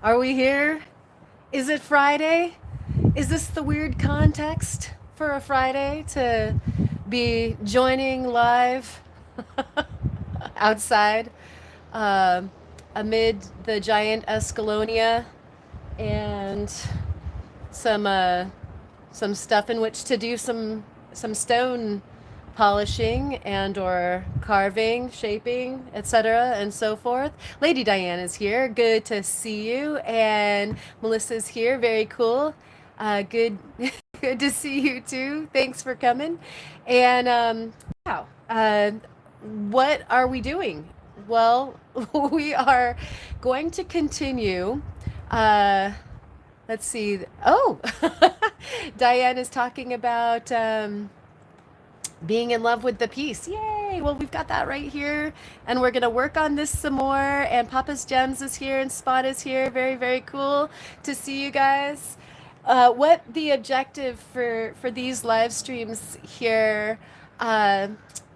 Are we here? Is it Friday? Is this the weird context for a Friday to be joining live outside um amid the giant Escalonia and some uh, some stuff in which to do some stone polishing and or carving, shaping, etc. and so forth. Lady Diane is here. Good to see you. And Melissa's here. Very cool. Good good to see you too. Thanks for coming. And wow. What are we doing? Well, we are going to continue uh let's see. Oh, Diane is talking about being in love with the piece. Yay! Well, we've got that right here, and we're gonna work on this some more. And Papa's Gems is here, and Spot is here. Very, very cool to see you guys. What the objective for these live streams here uh,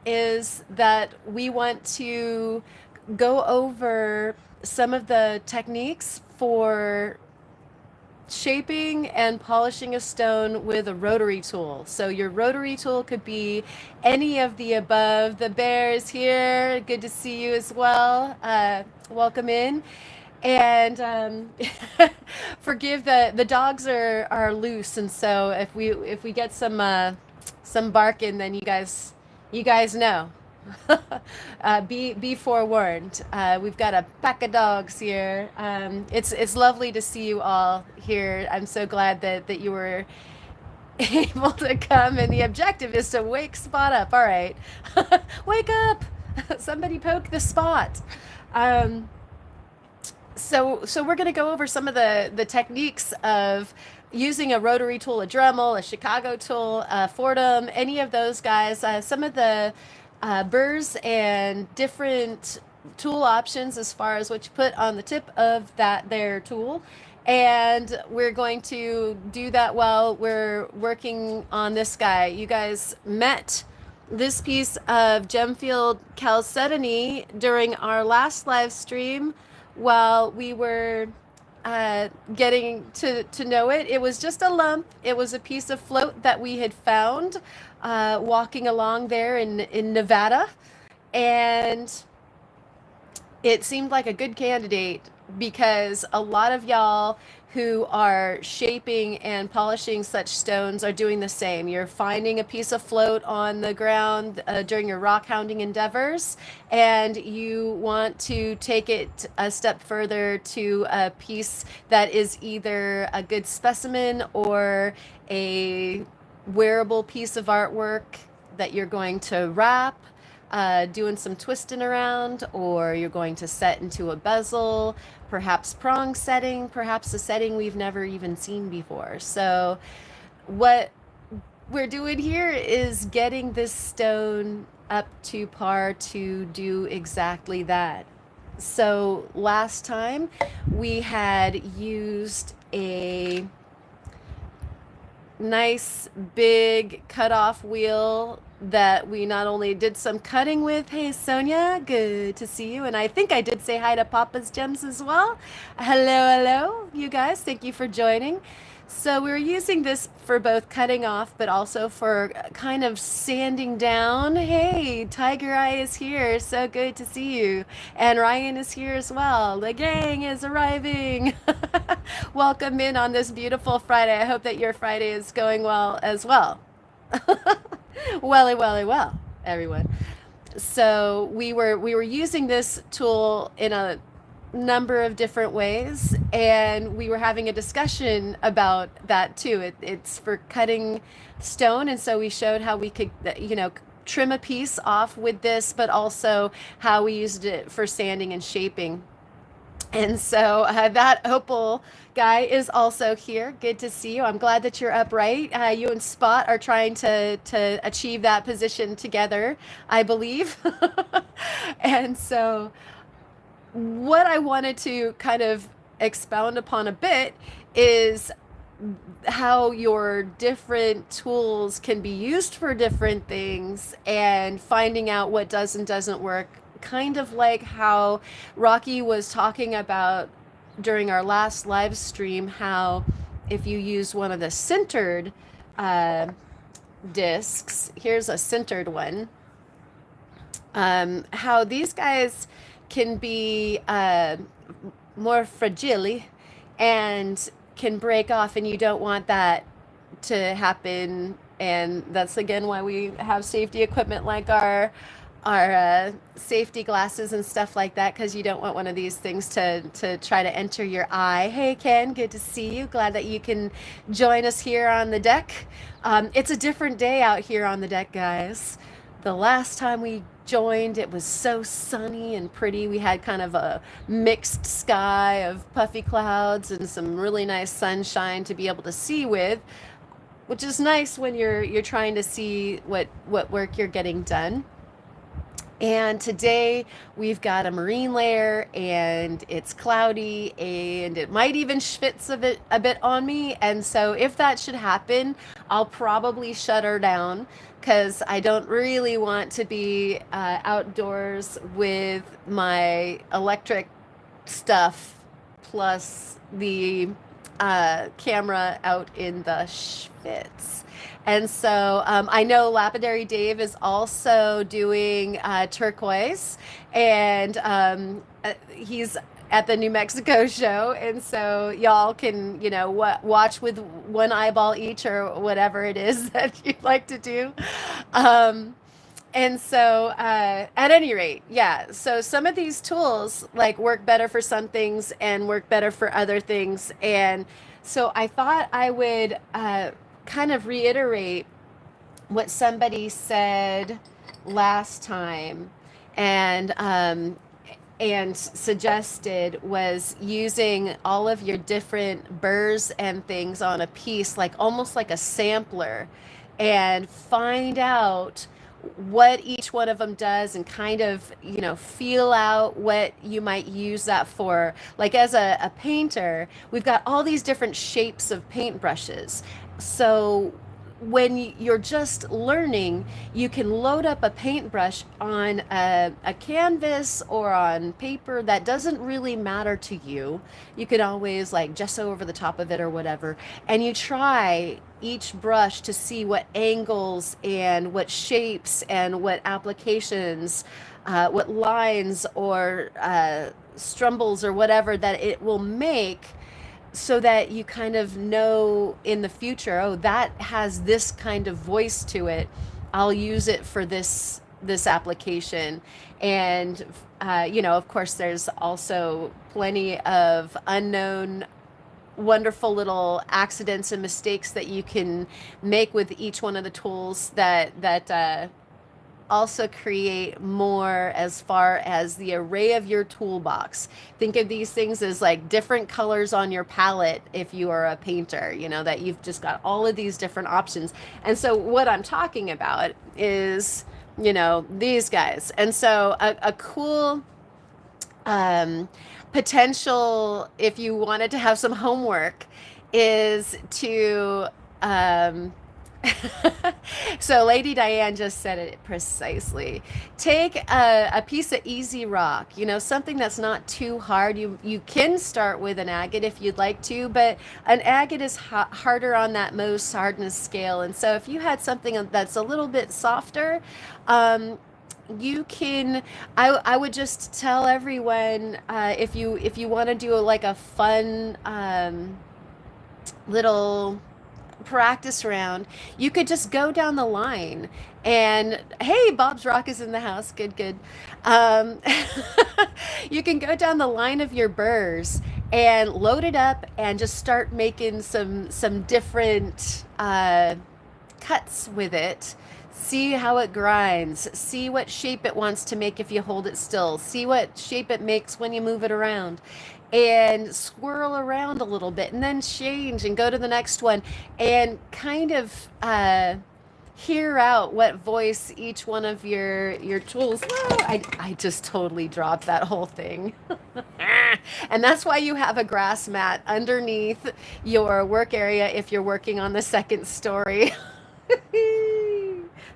is that we want to go over some of the techniques for shaping and polishing a stone with a rotary tool. So your rotary tool could be any of the above. The bear is here. Good to see you as well. Welcome in. And forgive the dogs are loose, and so if we get some barking, then you guys know. Be forewarned. We've got a pack of dogs here. It's lovely to see you all here. I'm so glad that you were able to come, and the objective is to wake Spot up. All right, wake up! Somebody poke the Spot. Um, so we're going to go over some of the techniques of using a rotary tool, a Dremel, a Chicago tool, a Fordham, any of those guys. Some of the burrs and different tool options as far as what you put on the tip of that their tool. And we're going to do that while we're working on this guy. You guys met this piece of Gemfield Chalcedony during our last live stream while we were getting to know it. It was just a lump. It was a piece of float that we had found walking along there in Nevada. And it seemed like a good candidate because a lot of y'all who are shaping and polishing such stones are doing the same. You're finding a piece of float on the ground during your rock hounding endeavors, and you want to take it a step further to a piece that is either a good specimen or a wearable piece of artwork that you're going to wrap, doing some twisting around, or you're going to set into a bezel, perhaps prong setting, perhaps a setting we've never even seen before. So what we're doing here is getting this stone up to par to do exactly that. So last time we had used a nice big cutoff wheel that we not only did some cutting with. Hey Sonia, good to see you. And I think I did say hi to Papa's Gems as well. Hello, you guys. Thank you for joining. So we were using this for both cutting off, but also for kind of sanding down. Hey, Tiger Eye is here. So good to see you. And Ryan is here as well. The gang is arriving. Welcome in on this beautiful Friday. I hope that your Friday is going well as well. Well, everyone. So we were using this tool in a number of different ways, and we were having a discussion about that too. It's for cutting stone, and so we showed how we could, trim a piece off with this, but also how we used it for sanding and shaping. And so that Opal guy is also here. Good to see you. I'm glad that you're upright. You and Spot are trying to achieve that position together, I believe. And so what I wanted to kind of expound upon a bit is how your different tools can be used for different things and finding out what does and doesn't work. Kind of like how Rocky was talking about during our last live stream how if you use one of the centered uh, discs, here's a centered one, how these guys can be more fragile and can break off, and you don't want that to happen. And that's again why we have safety equipment like our safety glasses and stuff like that, because you don't want one of these things to try to enter your eye. Hey Ken, good to see you. Glad that you can join us here on the deck. It's a different day out here on the deck, guys. The last time we joined, it was so sunny and pretty. We had kind of a mixed sky of puffy clouds and some really nice sunshine to be able to see with, which is nice when you're trying to see what work you're getting done. And today we've got a marine layer and it's cloudy and it might even schwitz a bit on me. And so if that should happen, I'll probably shut her down because I don't really want to be outdoors with my electric stuff plus the camera out in the schwitz. And so I know Lapidary Dave is also doing turquoise, and he's at the New Mexico show. And so y'all can, watch with one eyeball each or whatever it is that you'd like to do. And so at any rate, yeah, so some of these tools like work better for some things and work better for other things. And so I thought I would kind of reiterate what somebody said last time and suggested was using all of your different burrs and things on a piece, like almost like a sampler, and find out what each one of them does and kind of, feel out what you might use that for. Like as a painter, we've got all these different shapes of paintbrushes. So when you're just learning, you can load up a paintbrush on a canvas or on paper that doesn't really matter to you. You could always like gesso over the top of it or whatever, and you try each brush to see what angles and what shapes and what applications, what lines or strumbles or whatever that it will make, so that you kind of know in the future, oh, that has this kind of voice to it. I'll use it for this application. And of course, there's also plenty of unknown, wonderful little accidents and mistakes that you can make with each one of the tools that also create more as far as the array of your toolbox. Think of these things as like different colors on your palette if you are a painter, that you've just got all of these different options. And so what I'm talking about is, these guys. And so a cool potential, if you wanted to have some homework, is to so Lady Diane just said it precisely. Take a piece of easy rock, something that's not too hard. You can start with an agate if you'd like to, but an agate is harder on that Mohs hardness scale. And so if you had something that's a little bit softer, you can, I would just tell everyone, if you want to do like a fun little practice round, you could just go down the line. And hey, Bob's Rock is in the house. Good. You can go down the line of your burrs and load it up and just start making some different cuts with it. See how it grinds. See what shape it wants to make if you hold it still. See what shape it makes when you move it around. And swirl around a little bit and then change and go to the next one and kind of hear out what voice each one of your tools. Whoa, I just totally dropped that whole thing. And that's why you have a grass mat underneath your work area if you're working on the second story.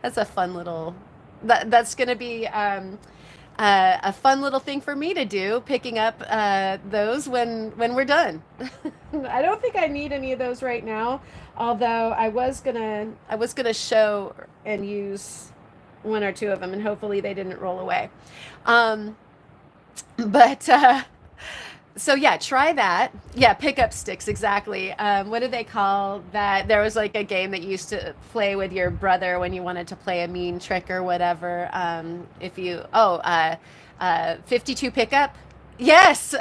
That's a fun little, that's going to be a fun little thing for me to do, picking up those when we're done. I don't think I need any of those right now, although I was gonna show and use one or two of them, and hopefully they didn't roll away. Um, but so yeah, try that. Yeah, pickup sticks, exactly. What do they call that? There was like a game that you used to play with your brother when you wanted to play a mean trick or whatever. If you 52 pickup. Yes.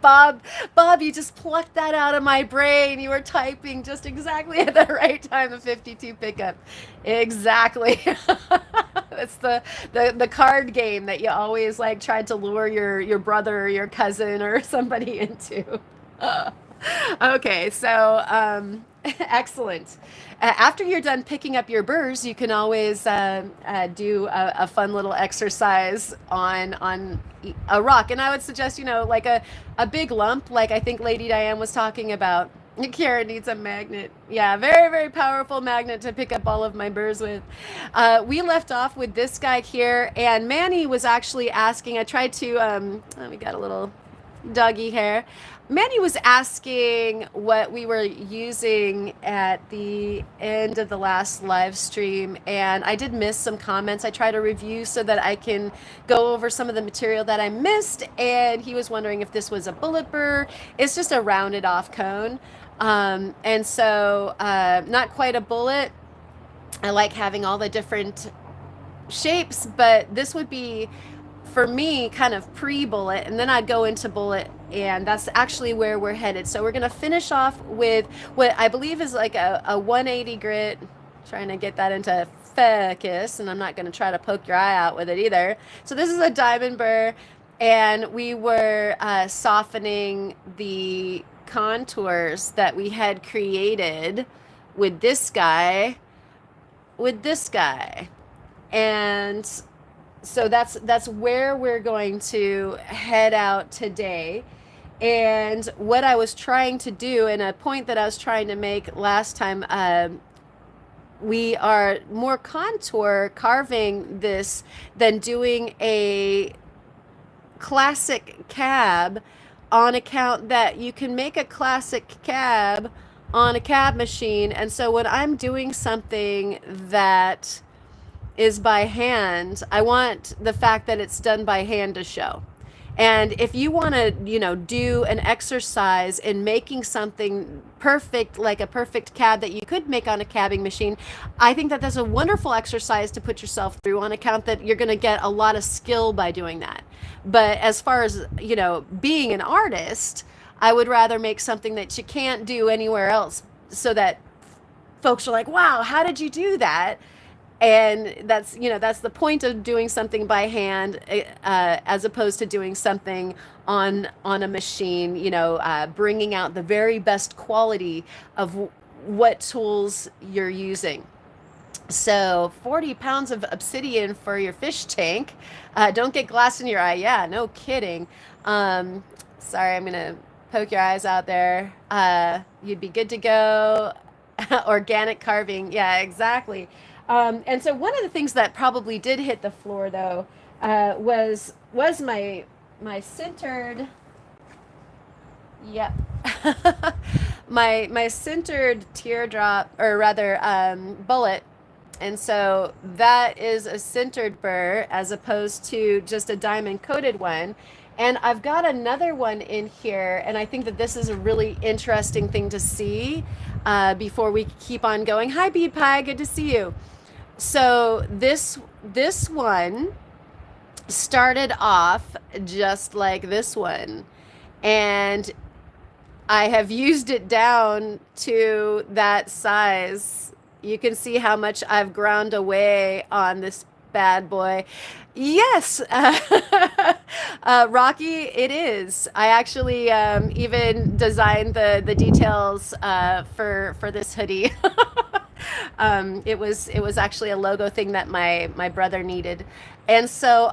Bob, you just plucked that out of my brain. You were typing just exactly at the right time. The 52 pickup, exactly. That's the card game that you always like tried to lure your brother or your cousin or somebody into. Okay, so excellent. After you're done picking up your burrs, you can always do a fun little exercise on a rock. And I would suggest, like a big lump, like I think Lady Diane was talking about. Kara needs a magnet. Yeah, very, very powerful magnet to pick up all of my burrs with. We left off with this guy here, and Manny was actually asking. I tried to, we got a little doggy hair. Manny was asking what we were using at the end of the last live stream, and I did miss some comments. I try to review so that I can go over some of the material that I missed, and he was wondering if this was a bullet burr. It's just a rounded off cone, and so not quite a bullet. I like having all the different shapes, but this would be, for me, kind of pre-bullet, and then I'd go into bullet, and that's actually where we're headed. So we're going to finish off with what I believe is like a 180 grit, trying to get that into focus, and I'm not going to try to poke your eye out with it either. So this is a diamond burr, and we were softening the contours that we had created with this guy, and so that's where we're going to head out today. And what I was trying to do, and a point that I was trying to make last time, we are more contour carving this than doing a classic cab, on account that you can make a classic cab on a cab machine. And so when I'm doing something that is by hand, I want the fact that it's done by hand to show. And if you want to, do an exercise in making something perfect, like a perfect cab that you could make on a cabbing machine, I think that that's a wonderful exercise to put yourself through, on account that you're going to get a lot of skill by doing that. But as far as, being an artist, I would rather make something that you can't do anywhere else, so that folks are like, wow, how did you do that? And that's the point of doing something by hand, as opposed to doing something on a machine, bringing out the very best quality of what tools you're using. So 40 pounds of obsidian for your fish tank. Don't get glass in your eye. Yeah, no kidding. Sorry, I'm going to poke your eyes out there. You'd be good to go. Organic carving. Yeah, exactly. And so one of the things that probably did hit the floor, though, was my centered, yep, my centered teardrop, or rather bullet. And so that is a centered burr, as opposed to just a diamond coated one. And I've got another one in here, and I think that this is a really interesting thing to see before we keep on going. Hi, Bead Pie, good to see you. So this one started off just like this one, and I have used it down to that size. You can see how much I've ground away on this bad boy. Yes, Rocky, it is. I actually even designed the details for this hoodie. It was actually a logo thing that my brother needed. And so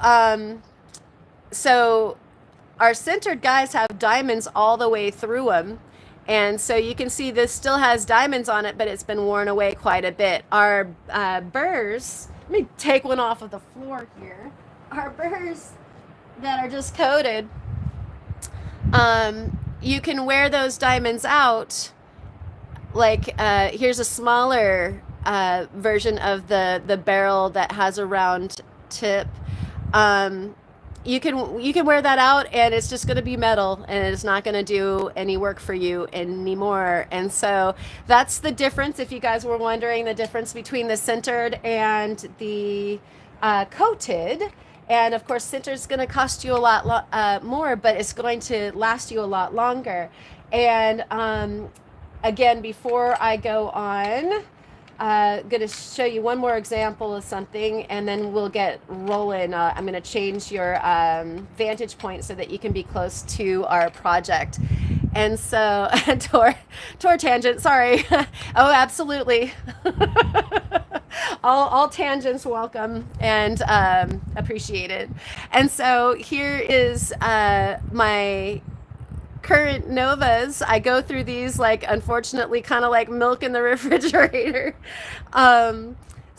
our centered guys have diamonds all the way through them. And so you can see this still has diamonds on it, but it's been worn away quite a bit. Our burrs, let me take one off of the floor here. our burrs that are just coated, you can wear those diamonds out. Like here's a smaller version of the barrel that has a round tip. Um, you can wear that out and it's just going to be metal and it's not going to do any work for you anymore. And so that's the difference. If you guys were wondering, the difference between the sintered and the coated. And of course, sintered is going to cost you a lot more, but it's going to last you a lot longer. And again, before I go on, going to show you one more example of something and then we'll get rolling. I'm going to change your vantage point so that you can be close to our project. And so, tour tangent, sorry. Oh, absolutely. all tangents welcome and appreciated. And so here is my current novas. I go through these like unfortunately kind of like milk in the refrigerator.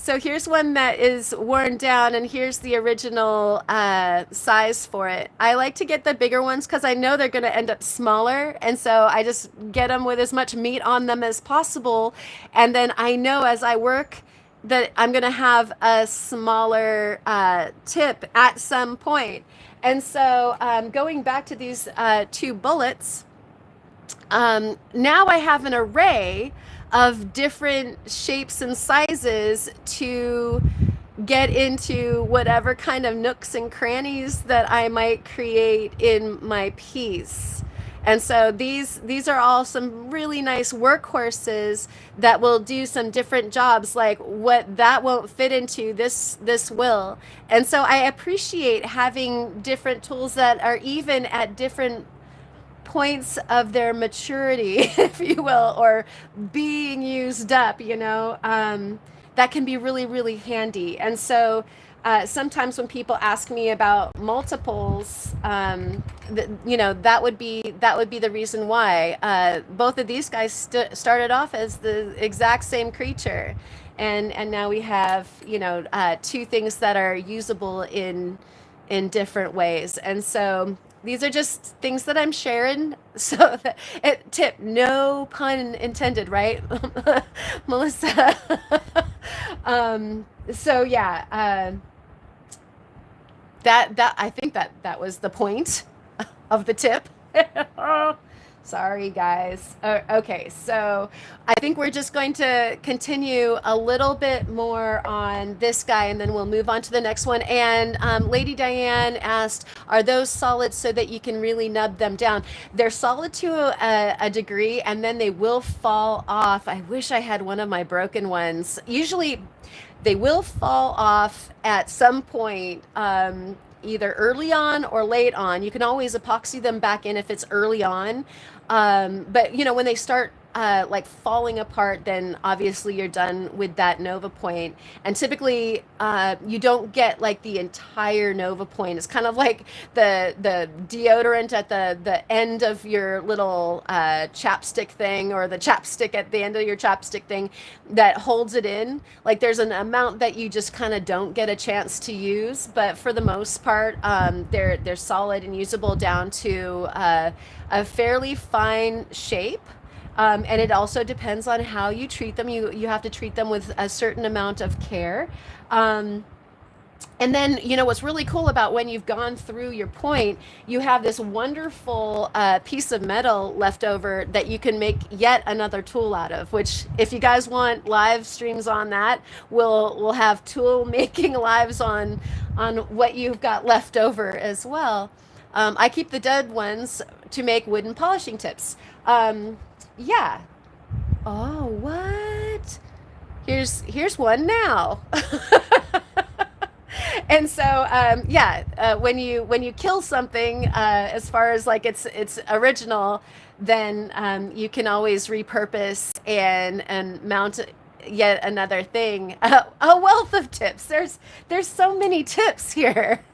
So here's one that is worn down and here's the original size for it. I like to get the bigger ones because I know they're going to end up smaller, and so I just get them with as much meat on them as possible, and then I know as I work that I'm going to have a smaller tip at some point. And so going back to these two bullets, now I have an array of different shapes and sizes to get into whatever kind of nooks and crannies that I might create in my piece. And so these are all some really nice workhorses that will do some different jobs, like what that won't fit into, this will. And so I appreciate having different tools that are even at different points of their maturity, if you will, or being used up, that can be really, really handy. And so sometimes when people ask me about multiples, that would be the reason why. Both of these guys started off as the exact same creature, and now we have two things that are usable in different ways. And so these are just things that I'm sharing. So tip, no pun intended, right, Melissa? So yeah. That I think that was the point of the tip. Sorry, guys. Okay, so I think we're just going to continue a little bit more on this guy, and then we'll move on to the next one. And Lady Diane asked, are those solid so that you can really nub them down? They're solid to a degree, and then they will fall off. I wish I had one of my broken ones. Usually they will fall off at some point, either early on or late on. You can always epoxy them back in if it's early on. But when they start like falling apart, then obviously you're done with that Nova point. And typically you don't get like the entire Nova point. It's kind of like the deodorant at the end of your little chapstick thing, or the chapstick at the end of your chapstick thing that holds it in. Like there's an amount that you just kind of don't get a chance to use, but for the most part they're solid and usable down to a fairly fine shape. And it also depends on how you treat them. You have to treat them with a certain amount of care. And then, what's really cool about when you've gone through your point, you have this wonderful piece of metal left over that you can make yet another tool out of, which if you guys want live streams on that, we'll have tool making lives on what you've got left over as well. I keep the dead ones to make wooden polishing tips. Yeah. Oh, what? Here's one now. And so, when you kill something, as far as like it's original, then you can always repurpose and mount yet another thing. A wealth of tips. There's so many tips here.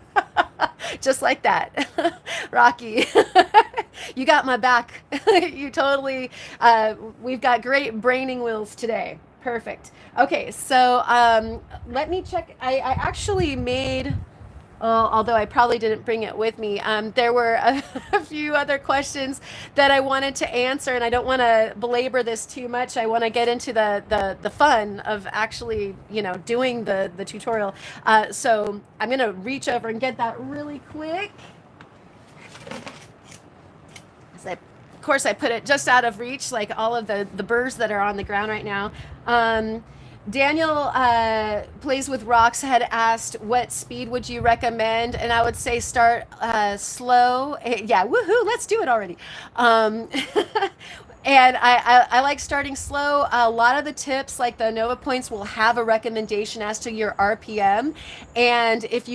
Just like that. Rocky, you got my back. You totally, we've got great braining wheels today. Perfect. Okay, so let me check. I actually made, although I probably didn't bring it with me. There were a few other questions that I wanted to answer, and I don't want to belabor this too much. I want to get into the fun of actually, doing the tutorial. So I'm going to reach over and get that really quick. Of course, I put it just out of reach, like all of the burrs that are on the ground right now. Daniel Plays with Rocks had asked, what speed would you recommend? And I would say start slow. Yeah, woohoo, let's do it already. And I like starting slow. A lot of the tips, like the Nova Points, will have a recommendation as to your RPM. And if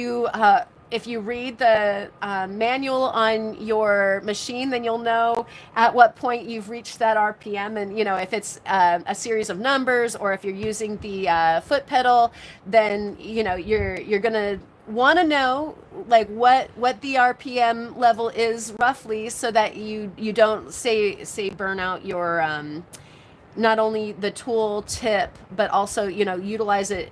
you read the manual on your machine, then you'll know at what point you've reached that RPM. And, if it's a series of numbers, or if you're using the foot pedal, then, you're going to want to know like what the RPM level is roughly, so that you don't say burn out your not only the tool tip, but also, utilize it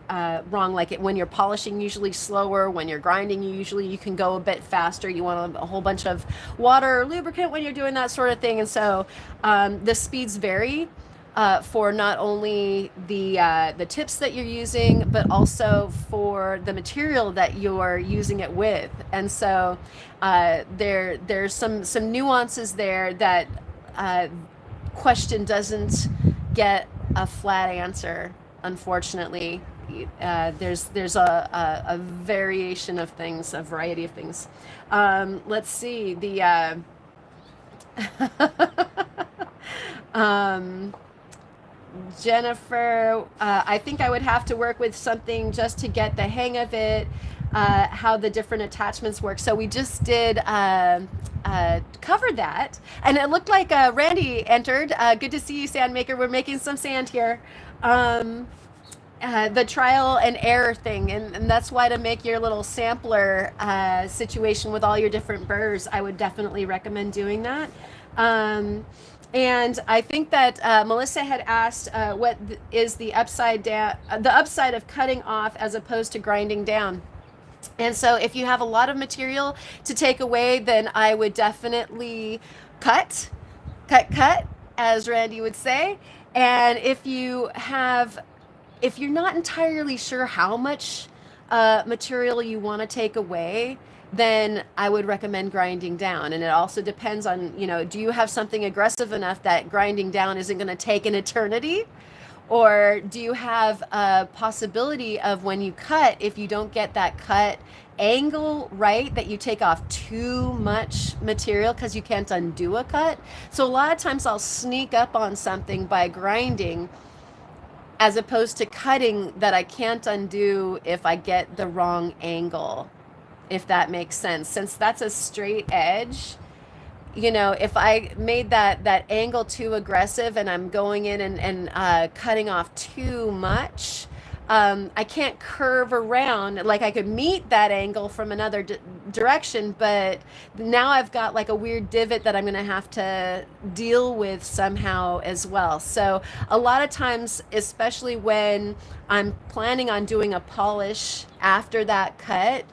wrong. Like when you're polishing, usually slower. When you're grinding, usually you can go a bit faster. You want a whole bunch of water or lubricant when you're doing that sort of thing. And so the speeds vary for not only the tips that you're using, but also for the material that you're using it with. And so there's some nuances there that question doesn't get a flat answer, unfortunately. There's a variation of things, a variety of things. Let's see, the Jennifer, I think I would have to work with something just to get the hang of it, how the different attachments work. So we just did cover that, and it looked like Randy entered. Good to see you, Sandmaker. We're making some sand here. The trial and error thing, and that's why, to make your little sampler situation with all your different burrs, I would definitely recommend doing that. And I think that Melissa had asked what is the upside of cutting off as opposed to grinding down. And so if you have a lot of material to take away, then I would definitely cut, as Randy would say. And if you're not entirely sure how much material you want to take away, then I would recommend grinding down. And it also depends on, do you have something aggressive enough that grinding down isn't going to take an eternity? Or do you have a possibility of, when you cut, if you don't get that cut angle right, that you take off too much material because you can't undo a cut? So a lot of times I'll sneak up on something by grinding, as opposed to cutting that I can't undo if I get the wrong angle, if that makes sense. Since that's a straight edge, if I made that angle too aggressive and I'm going in and cutting off too much, I can't curve around. Like, I could meet that angle from another direction, but now I've got like a weird divot that I'm going to have to deal with somehow as well. So a lot of times, especially when I'm planning on doing a polish after that cut,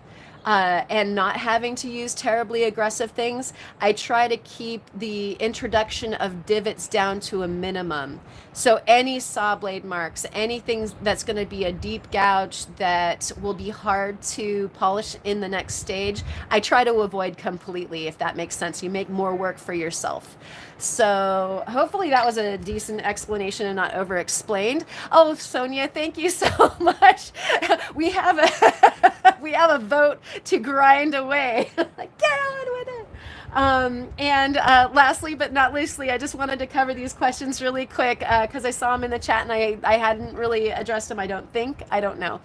and not having to use terribly aggressive things, I try to keep the introduction of divots down to a minimum. So any saw blade marks, anything that's going to be a deep gouge that will be hard to polish in the next stage, I try to avoid completely, if that makes sense. You make more work for yourself. So hopefully that was a decent explanation and not over-explained. Oh, Sonia, thank you so much. We have a vote to grind away. Like, get on with it. And lastly but not leastly, I just wanted to cover these questions really quick because I saw them in the chat and I hadn't really addressed them, I don't know.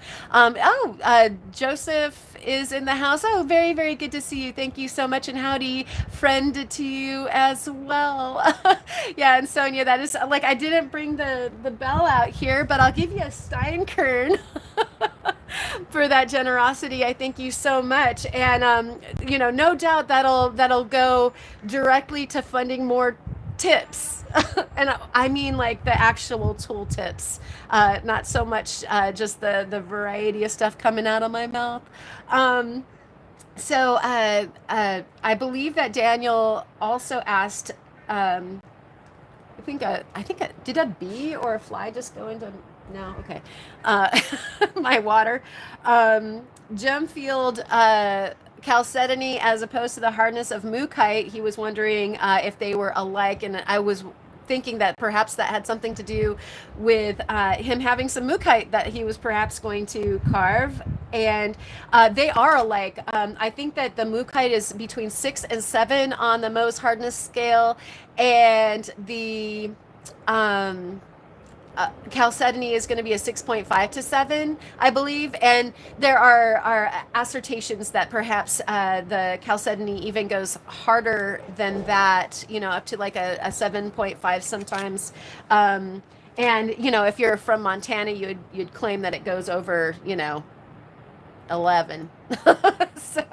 Joseph is in the house. Oh, very, very good to see you. Thank you so much, and howdy friend to you as well. Yeah, and Sonia, that is, like, I didn't bring the bell out here, but I'll give you a Steinkern for that generosity. I thank you so much. And no doubt that'll go directly to funding more tips. And I mean, like, the actual tool tips, not so much just the variety of stuff coming out of my mouth. So I believe that Daniel also asked. Did a bee or a fly just go into? No, okay. Uh, my water. Gemfield Chalcedony, as opposed to the hardness of mookaite, he was wondering if they were alike, and I was thinking that perhaps that had something to do with him having some mookaite that he was perhaps going to carve. And they are alike. I think that the mookaite is between 6 and 7 on the Mohs hardness scale, and the um, chalcedony is going to be a 6.5 to 7, I believe. And there are assertions that perhaps the chalcedony even goes harder than that, up to like a 7.5 sometimes. And if you're from Montana, you'd claim that it goes over 11. So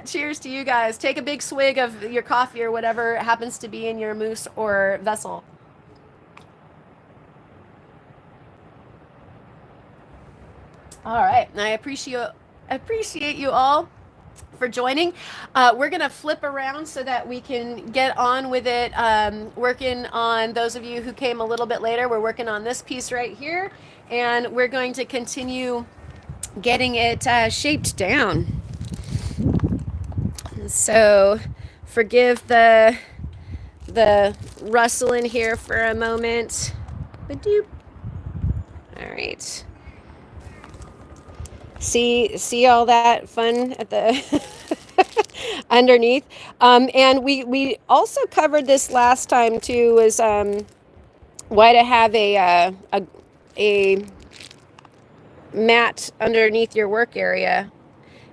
cheers to you guys. Take a big swig of your coffee or whatever happens to be in your moose or vessel. All right, and I appreciate you all for joining. We're gonna flip around so that we can get on with it. Working on those of you who came a little bit later, we're working on this piece right here, and we're going to continue getting it shaped down. So forgive the rustle in here for a moment. Ba-doop. All right. See all that fun at the underneath. And we also covered this last time too, was why to have a mat underneath your work area.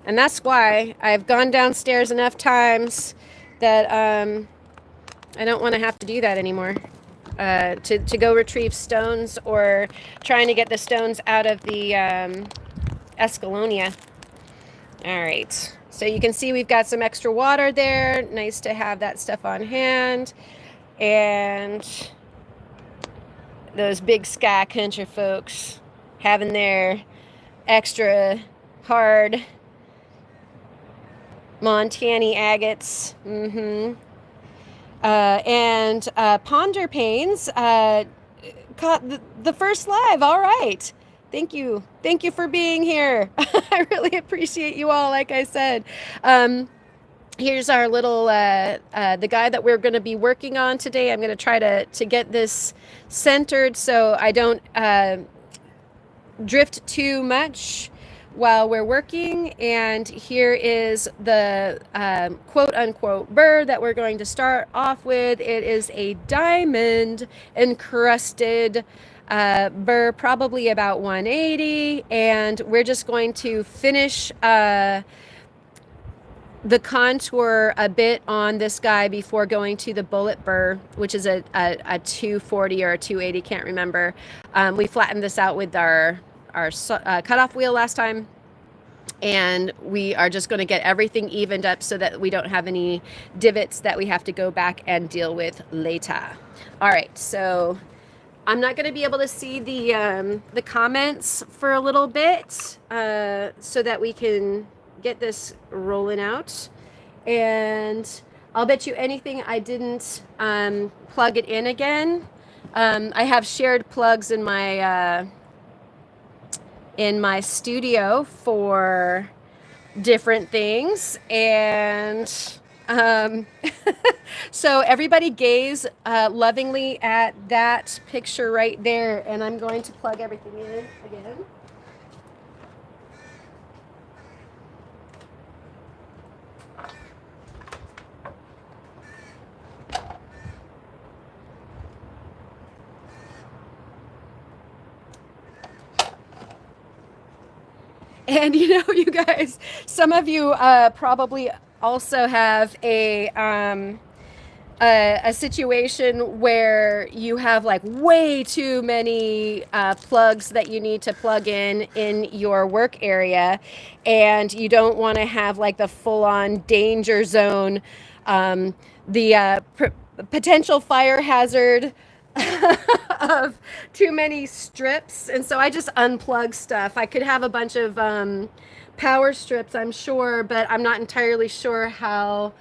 And that's why I've gone downstairs enough times that I don't want to have to do that anymore. To go retrieve stones or trying to get the stones out of the Escalonia. All right, so you can see we've got some extra water there. Nice to have that stuff on hand. And those big sky country folks having their extra hard Montana agates. And Ponder Pains caught the first live. All right. Thank you for being here. I really appreciate you all. Like I said, here's our little the guy that we're going to be working on today. I'm going to try to get this centered so I don't drift too much while we're working. And here is the quote unquote burr that we're going to start off with. It is a diamond encrusted burr, probably about 180, and we're just going to finish the contour a bit on this guy before going to the bullet burr, which is a 240 or a 280, can't remember. We flattened this out with our cutoff wheel last time, and we are just going to get everything evened up so that we don't have any divots that we have to go back and deal with later. All right, so I'm not going to be able to see the comments for a little bit, so that we can get this rolling out. And I'll bet you anything I didn't plug it in again. I have shared plugs in my studio for different things, and so everybody gaze lovingly at that picture right there, and I'm going to plug everything in again. And you guys, some of you probably also have a situation where you have like way too many plugs that you need to plug in your work area, and you don't want to have like the full-on danger zone, the potential fire hazard of too many strips. And so I just unplug stuff. I could have a bunch of power strips, I'm sure, but I'm not entirely sure how,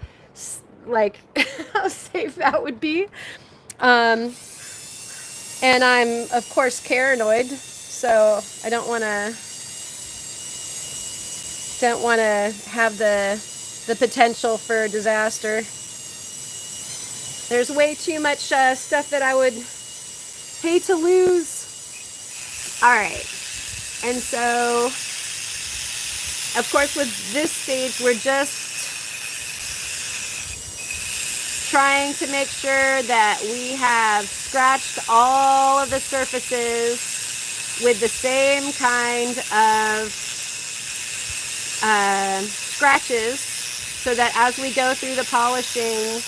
like, how safe that would be. And I'm, of course, paranoid, so I don't want to have the potential for disaster. There's way too much stuff that I would hate to lose. All right, and so, of course, with this stage, we're just trying to make sure that we have scratched all of the surfaces with the same kind of scratches, so that as we go through the polishing,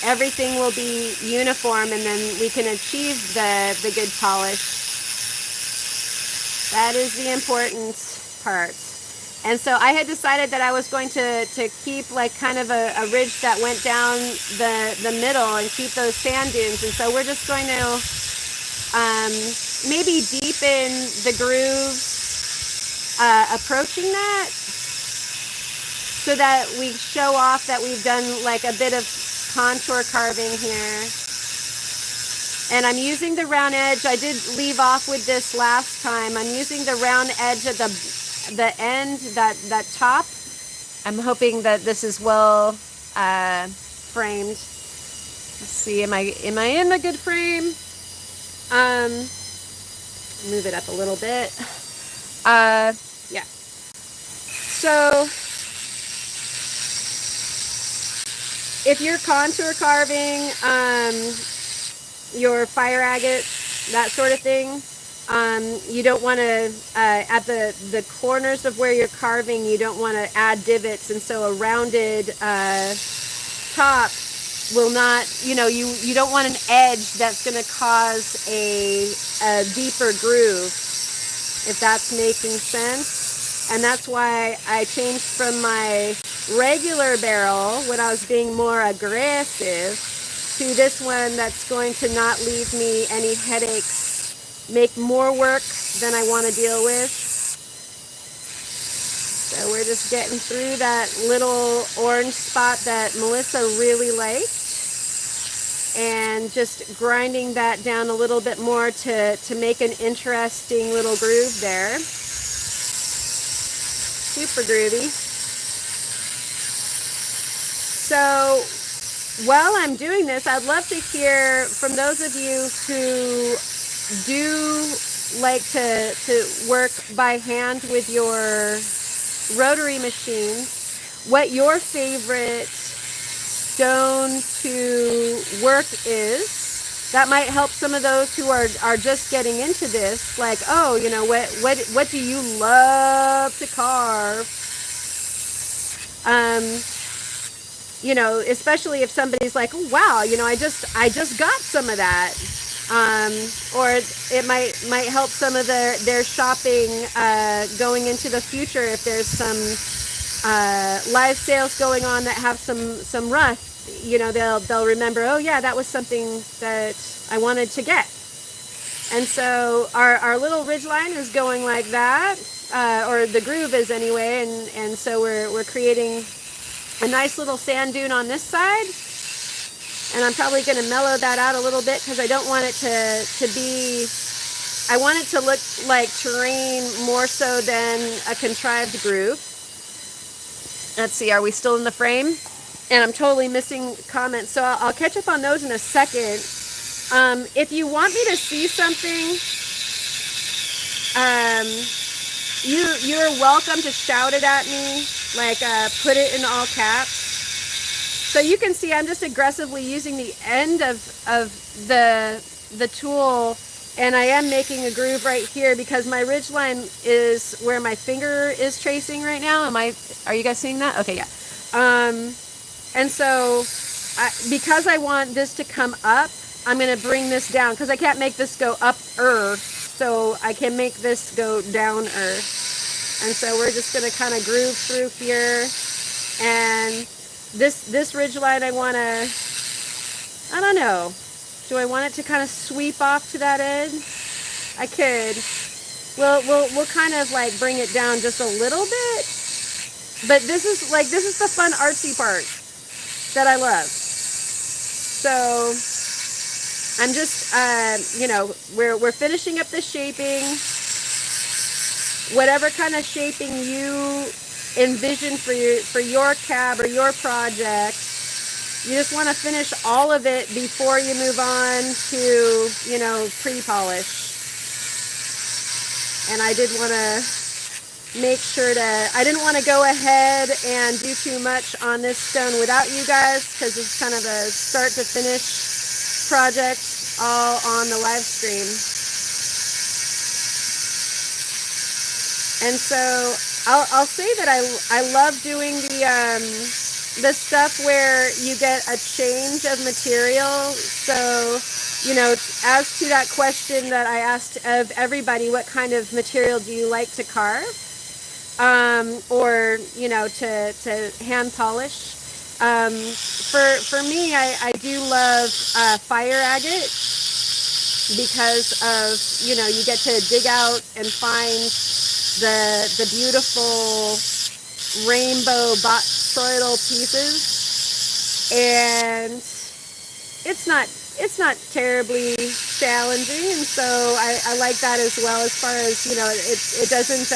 everything will be uniform, and then we can achieve the good polish. That is the important part. And so I had decided that I was going to keep like kind of a ridge that went down the middle and keep those sand dunes. And so we're just going to maybe deepen the grooves approaching that, so that we show off that we've done like a bit of contour carving here. And I'm using the round edge. I did leave off with this last time. I'm using the round edge at the end, that top. I'm hoping that this is well framed. Let's see, am I in a good frame? Move it up a little bit. Yeah. So if you're contour carving, your fire agates, that sort of thing, you don't want to, at the corners of where you're carving, you don't want to add divots, and so a rounded top will not, you don't want an edge that's going to cause a deeper groove, if that's making sense. And that's why I changed from my regular barrel, when I was being more aggressive, to this one that's going to not leave me any headaches, make more work than I want to deal with. So we're just getting through that little orange spot that Melissa really liked, and just grinding that down a little bit more to make an interesting little groove there. Super groovy. So while I'm doing this, I'd love to hear from those of you who do like to work by hand with your rotary machines, what your favorite stone to work is. That might help some of those who are just getting into this, like, oh, what do you love to carve? Especially if somebody's like, oh, wow, I just got some of that. Or it might help some of their shopping going into the future, if there's some live sales going on that have some rust. They'll remember, oh yeah, that was something that I wanted to get. And so our little ridge line is going like that, or the groove is anyway, and so we're creating a nice little sand dune on this side, and I'm probably going to mellow that out a little bit, because I don't want it to be, I want it to look like terrain more so than a contrived groove. Let's see, are we still in the frame? And I'm totally missing comments, so I'll catch up on those in a second. If you want me to see something, you're welcome to shout it at me, like put it in all caps. So you can see I'm just aggressively using the end of the tool, and I am making a groove right here, because my ridge line is where my finger is tracing right now. Are you guys seeing that? Okay, yeah. And so because I want this to come up, I'm going to bring this down, because I can't make this go up-er, so I can make this go down-er. And so we're just going to kind of groove through here. And this ridge line, I want to, I don't know, do I want it to kind of sweep off to that edge? I could. we'll kind of like bring it down just a little bit. But this is the fun artsy part that I love. So I'm just, you know, we're finishing up the shaping. Whatever kind of shaping you envision for your cab or your project, you just want to finish all of it before you move on to, you know, pre-polish. And I did want to make sure I didn't want to go ahead and do too much on this stone without you guys, because it's kind of a start to finish project all on the live stream. And so I'll say that I love doing the stuff where you get a change of material. So, you know, as to that question that I asked of everybody, what kind of material do you like to carve? Or, you know, to hand polish. For me, I do love fire agate, because of, you know, you get to dig out and find the beautiful rainbow boxoidal pieces, and it's not terribly challenging, and so I like that as well, as far as, you know, it doesn't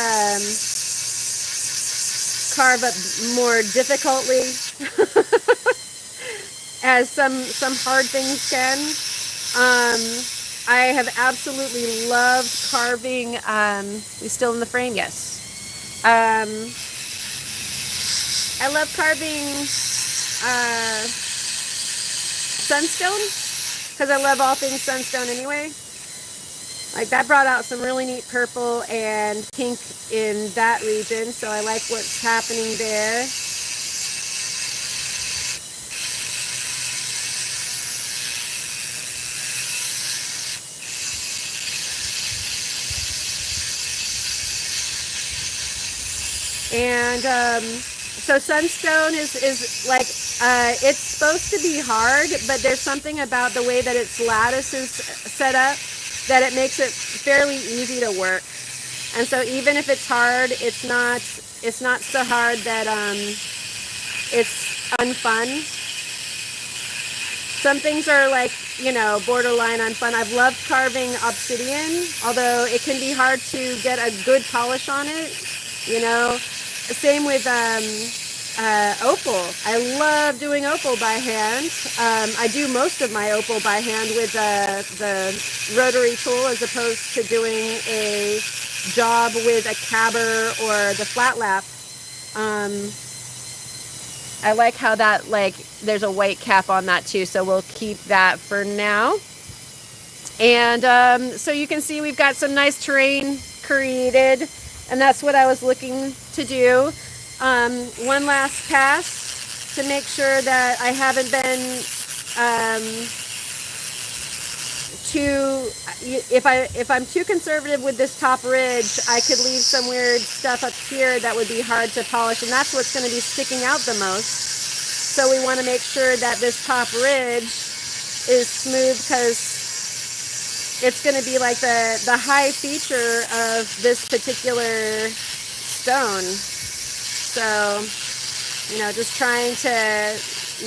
carve up more difficultly as some hard things can. I have absolutely loved carving, we still in the frame? Yes. I love carving sunstone, because I love all things sunstone anyway. Like, that brought out some really neat purple and pink in that region, so I like what's happening there. And so sunstone is like, it's supposed to be hard, but there's something about the way that its lattice is set up that it makes it fairly easy to work. And so even if it's hard, it's not so hard that it's unfun. Some things are like, you know, borderline unfun. I've loved carving obsidian, although it can be hard to get a good polish on it, you know. Same with opal. I love doing opal by hand. I do most of my opal by hand with the rotary tool, as opposed to doing a job with a cabber or the flat lap. I like how that, like, there's a white cap on that too, so we'll keep that for now. And so you can see we've got some nice terrain created, and that's what I was looking to do. One last pass to make sure that I haven't been if I'm too conservative with this top ridge, I could leave some weird stuff up here that would be hard to polish, and that's what's going to be sticking out the most. So we want to make sure that this top ridge is smooth, because it's going to be like the high feature of this particular stone. So, you know, just trying to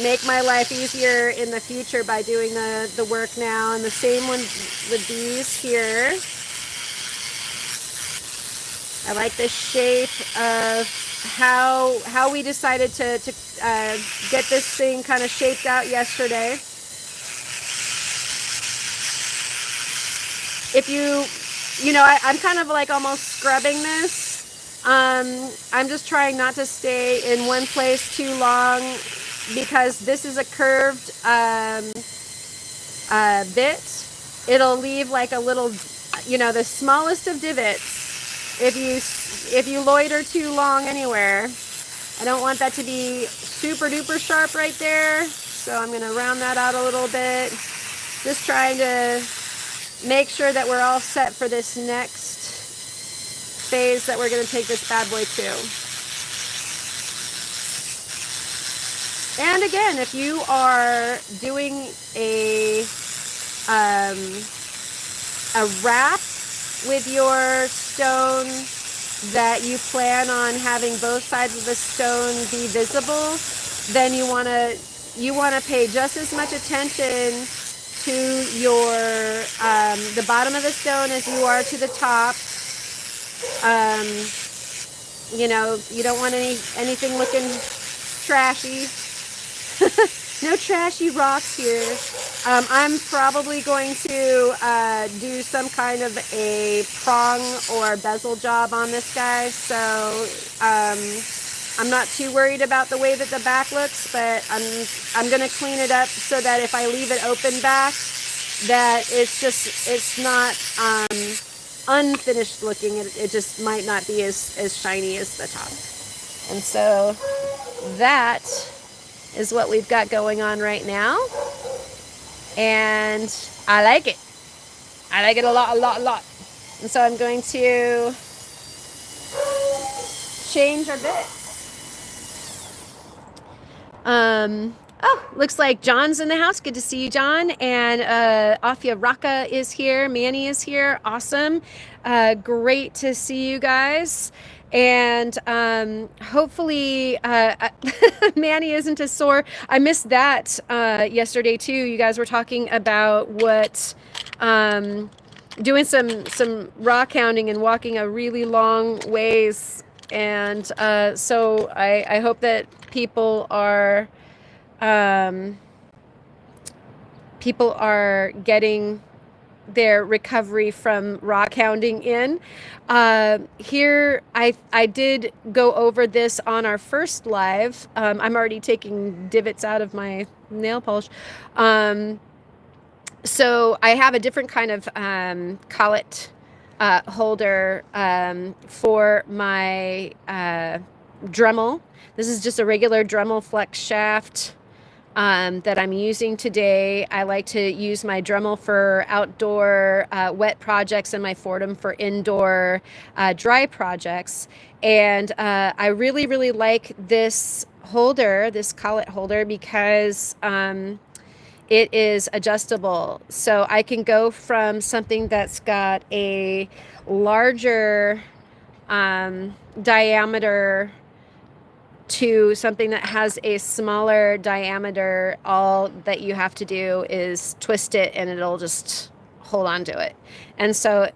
make my life easier in the future by doing the work now. And the same one with these here. I like the shape of how we decided to get this thing kind of shaped out yesterday. If you know, I'm kind of like almost scrubbing this. I'm just trying not to stay in one place too long, because this is a curved bit. It'll leave like a little, you know, the smallest of divots if you loiter too long anywhere. I don't want that to be super duper sharp right there, so I'm going to round that out a little bit. Just trying to make sure that we're all set for this next phase that we're going to take this bad boy to. And again, if you are doing a wrap with your stone that you plan on having both sides of the stone be visible, then you want to pay just as much attention to your the bottom of the stone as you are to the top. You know, you don't want anything looking trashy. No trashy rocks here. I'm probably going to do some kind of a prong or bezel job on this guy, so I'm not too worried about the way that the back looks, but I'm gonna clean it up so that if I leave it open back, that it's not unfinished looking. It just might not be as shiny as the top. And so that is what we've got going on right now. And I like it. I like it a lot, a lot, a lot. And so I'm going to change our bits. Oh, looks like John's in the house. Good to see you, John. And Afia Raka is here. Manny is here. Awesome. Great to see you guys. And hopefully Manny isn't as sore. I missed that yesterday too. You guys were talking about what doing some rock hounding and walking a really long ways. And so I hope that people are getting their recovery from rock hounding in. Here, I did go over this on our first live. I'm already taking divots out of my nail polish. So I have a different kind of collet holder for my Dremel. This is just a regular Dremel flex shaft that I'm using today. I like to use my Dremel for outdoor wet projects and my Fordham for indoor dry projects. And I really, really like this holder, this collet holder, because it is adjustable. So I can go from something that's got a larger diameter to something that has a smaller diameter. All that you have to do is twist it and it'll just hold on to it. And so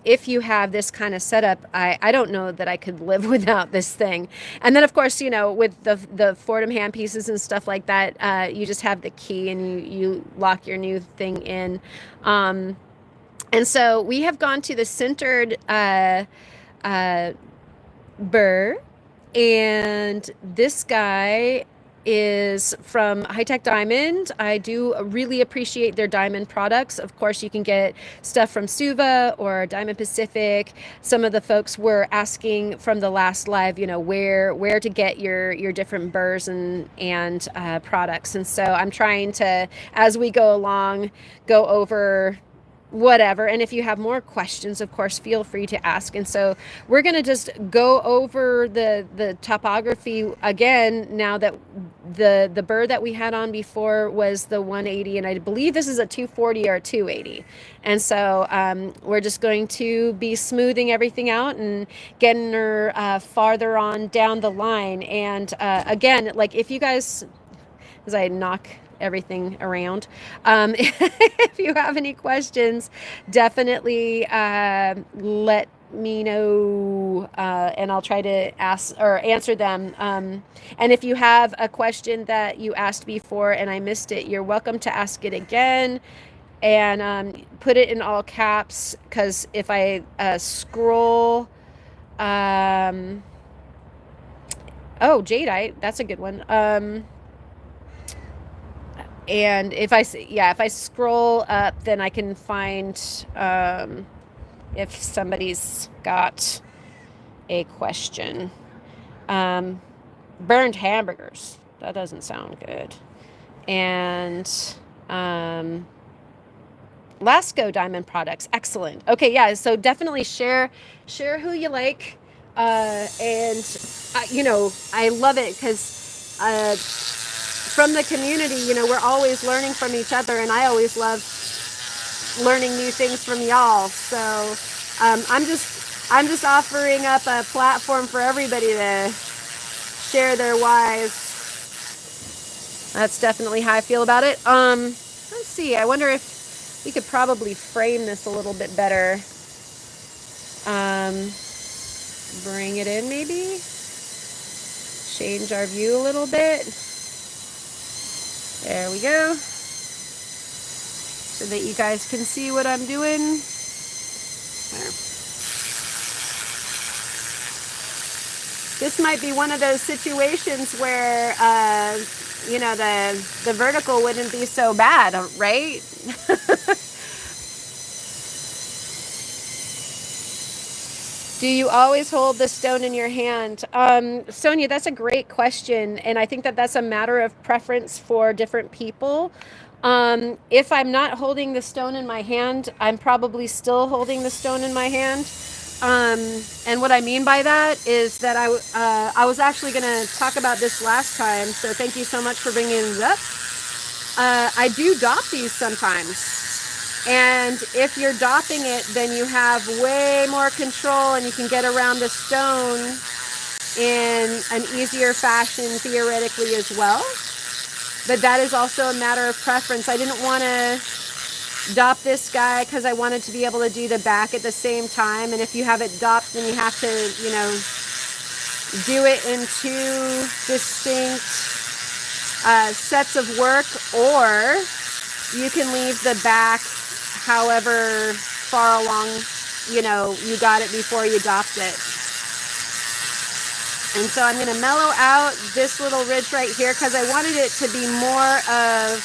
if you have this kind of setup, I don't know that I could live without this thing. And then of course, you know, with the Fordham hand pieces and stuff like that, you just have the key and you lock your new thing in. And so we have gone to the centered burr. And this guy is from High Tech Diamond. I do really appreciate their diamond products. Of course, you can get stuff from Suva or Diamond Pacific. Some of the folks were asking from the last live, you know, where to get your different burrs and products. And so I'm trying to, as we go along, go over whatever. And if you have more questions, of course, feel free to ask. And so we're going to just go over the topography again, now that the burr that we had on before was the 180, and I believe this is a 240 or a 280. And so we're just going to be smoothing everything out and getting her farther on down the line. And again, like if you guys, as I knock everything around, if you have any questions, definitely let me know, and I'll try to ask or answer them. And if you have a question that you asked before and I missed it, you're welcome to ask it again, and put it in all caps, because if I scroll, oh, jadeite, that's a good one. And if I scroll up, then I can find if somebody's got a question. Burned hamburgers. That doesn't sound good. And Lasco Diamond products. Excellent. Okay, yeah, so definitely share who you like. And, you know, I love it because from the community, you know, we're always learning from each other, and I always love learning new things from y'all. So I'm just offering up a platform for everybody to share their whys. That's definitely how I feel about it. Let's see. I wonder if we could probably frame this a little bit better. Bring it in maybe. Change our view a little bit. There we go. So that you guys can see what I'm doing. There. This might be one of those situations where, you know, the vertical wouldn't be so bad, right? Do you always hold the stone in your hand? Sonia, that's a great question. And I think that that's a matter of preference for different people. If I'm not holding the stone in my hand, I'm probably still holding the stone in my hand. And what I mean by that is that I was actually going to talk about this last time. So thank you so much for bringing it up. I do dop these sometimes. And if you're dopping it, then you have way more control and you can get around the stone in an easier fashion theoretically as well. But that is also a matter of preference. I didn't want to dop this guy because I wanted to be able to do the back at the same time. And if you have it dopped, then you have to, you know, do it in two distinct sets of work, or you can leave the back however far along, you know, you got it before you dopped it. And so I'm going to mellow out this little ridge right here because I wanted it to be more of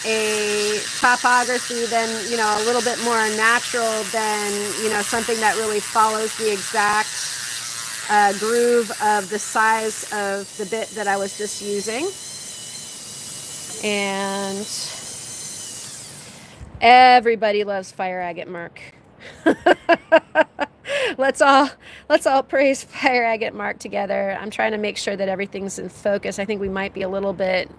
a topography than, you know, a little bit more natural than, you know, something that really follows the exact groove of the size of the bit that I was just using. And everybody loves fire agate mark. Let's all praise fire agate mark together. I'm trying to make sure that everything's in focus. I think we might be a little bit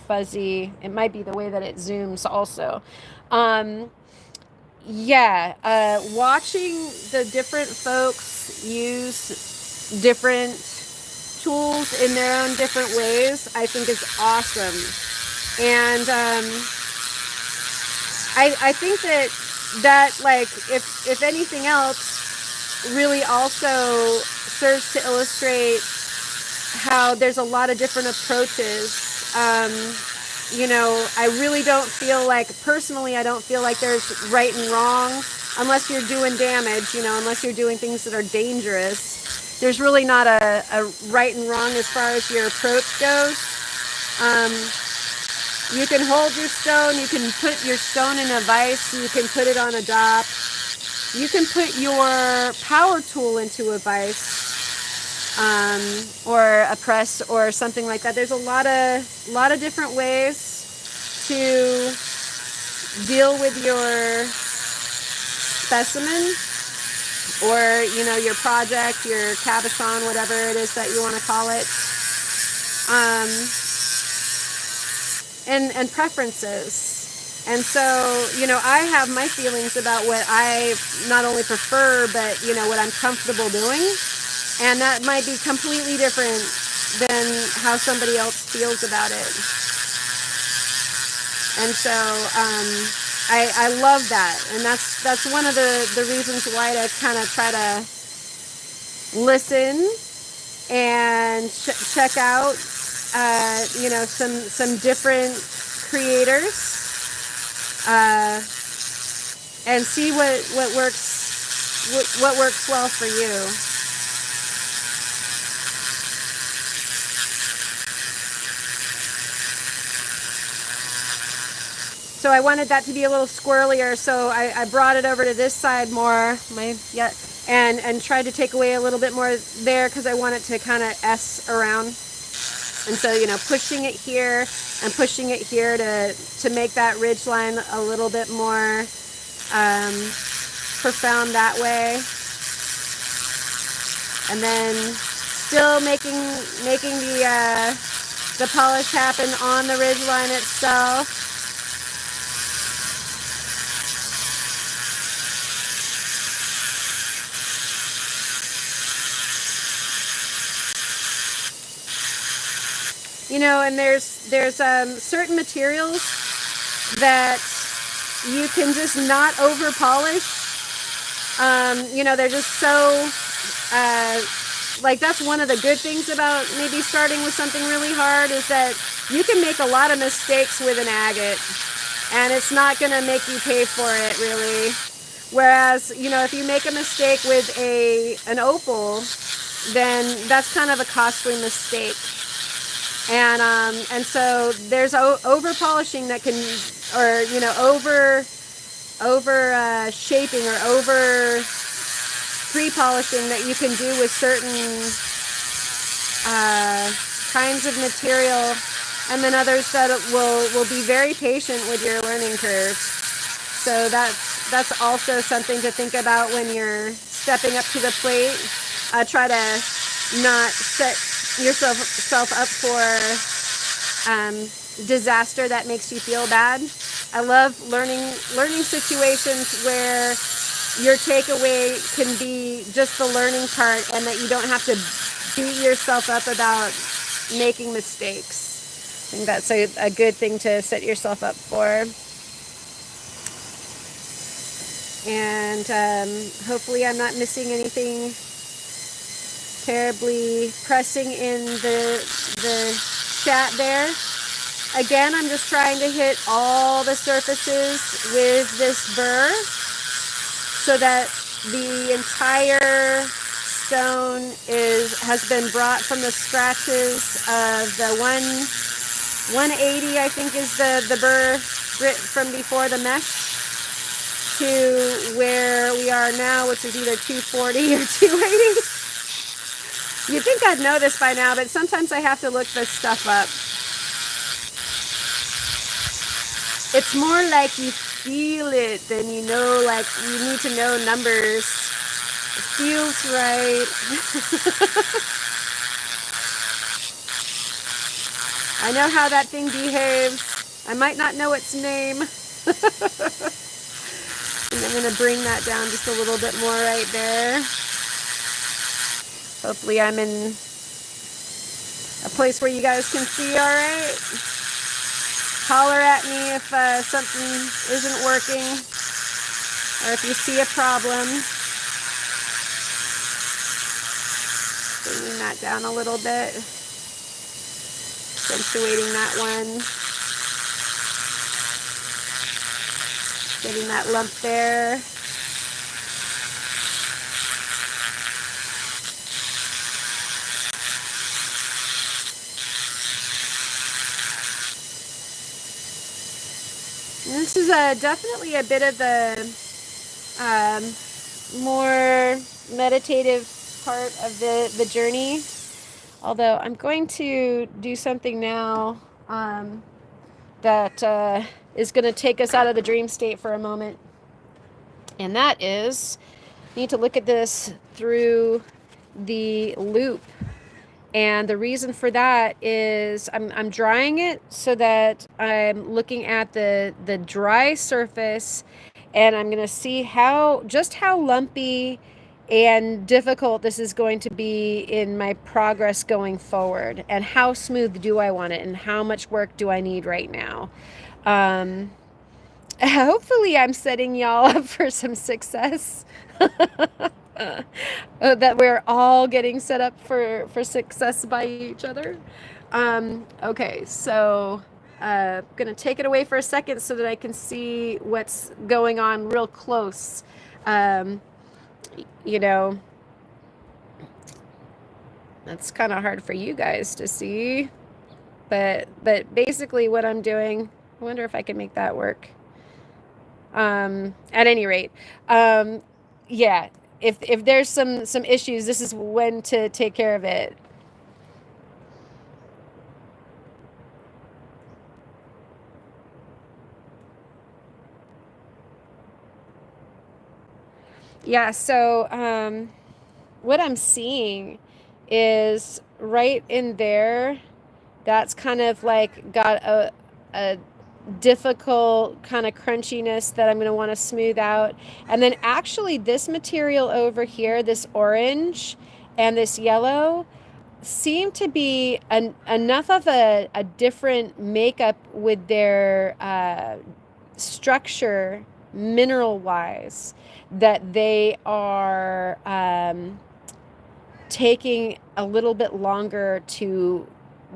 fuzzy. It might be the way that it zooms also. Watching the different folks use different tools in their own different ways, I think is awesome. And I think that like if anything else really also serves to illustrate how there's a lot of different approaches. You know, I really don't feel like, personally, I don't feel like there's right and wrong unless you're doing damage, you know, unless you're doing things that are dangerous. There's really not a right and wrong as far as your approach goes. You can hold your stone, you can put your stone in a vise, you can put it on a dop, you can put your power tool into a vise, or a press or something like that. There's a lot of different ways to deal with your specimen, or, you know, your project, your cabochon, whatever it is that you want to call it. And preferences. And so, you know, I have my feelings about what I not only prefer, but, you know, what I'm comfortable doing. And that might be completely different than how somebody else feels about it. And so I love that. And that's one of the reasons why to kind of try to listen and check out you know, some different creators, and see what works well for you. So I wanted that to be a little squirrelier, so I brought it over to this side more, and tried to take away a little bit more there because I want it to kind of S around. And so, you know, pushing it here and pushing it here to make that ridge line a little bit more profound that way. And then still making the polish happen on the ridge line itself. You know, and there's certain materials that you can just not over polish. You know, they're just so like, that's one of the good things about maybe starting with something really hard, is that you can make a lot of mistakes with an agate and it's not going to make you pay for it, really. Whereas, you know, if you make a mistake with an opal, then that's kind of a costly mistake. And so there's over polishing that can, or, you know, over shaping or over pre-polishing that you can do with certain kinds of material, and then others that will be very patient with your learning curve. So that's also something to think about when you're stepping up to the plate. Try to not set yourself up for disaster that makes you feel bad. I love learning situations where your takeaway can be just the learning part, and that you don't have to beat yourself up about making mistakes. I think that's a good thing to set yourself up for. And hopefully I'm not missing anything terribly pressing in the chat there. Again, I'm just trying to hit all the surfaces with this burr so that the entire stone has been brought from the scratches of the 180, I think is the burr from before the mesh, to where we are now, which is either 240 or 280. You'd think I'd know this by now, but sometimes I have to look this stuff up. It's more like you feel it than you know, like you need to know numbers. It feels right. I know how that thing behaves. I might not know its name. And I'm going to bring that down just a little bit more right there. Hopefully I'm in a place where you guys can see all right. Holler at me if something isn't working, or if you see a problem. Bringing that down a little bit. Accentuating that one. Getting that lump there. And this is definitely a bit of the more meditative part of the journey. Although I'm going to do something now that is going to take us out of the dream state for a moment. And that is, you need to look at this through the loop. And the reason for that is I'm drying it so that I'm looking at the dry surface, and I'm going to see just how lumpy and difficult this is going to be in my progress going forward, and how smooth do I want it, and how much work do I need right now. Hopefully I'm setting y'all up for some success. That we're all getting set up for success by each other. Okay, so gonna take it away for a second so that I can see what's going on real close. You know, that's kind of hard for you guys to see, but basically what I'm doing, I wonder if I can make that work. At any rate, yeah, if there's some issues, this is when to take care of it. Yeah, so what I'm seeing is right in there, that's kind of like got a difficult kind of crunchiness that I'm going to want to smooth out. And then actually this material over here, this orange and this yellow, seem to be enough of a different makeup with their structure mineral wise that they are taking a little bit longer to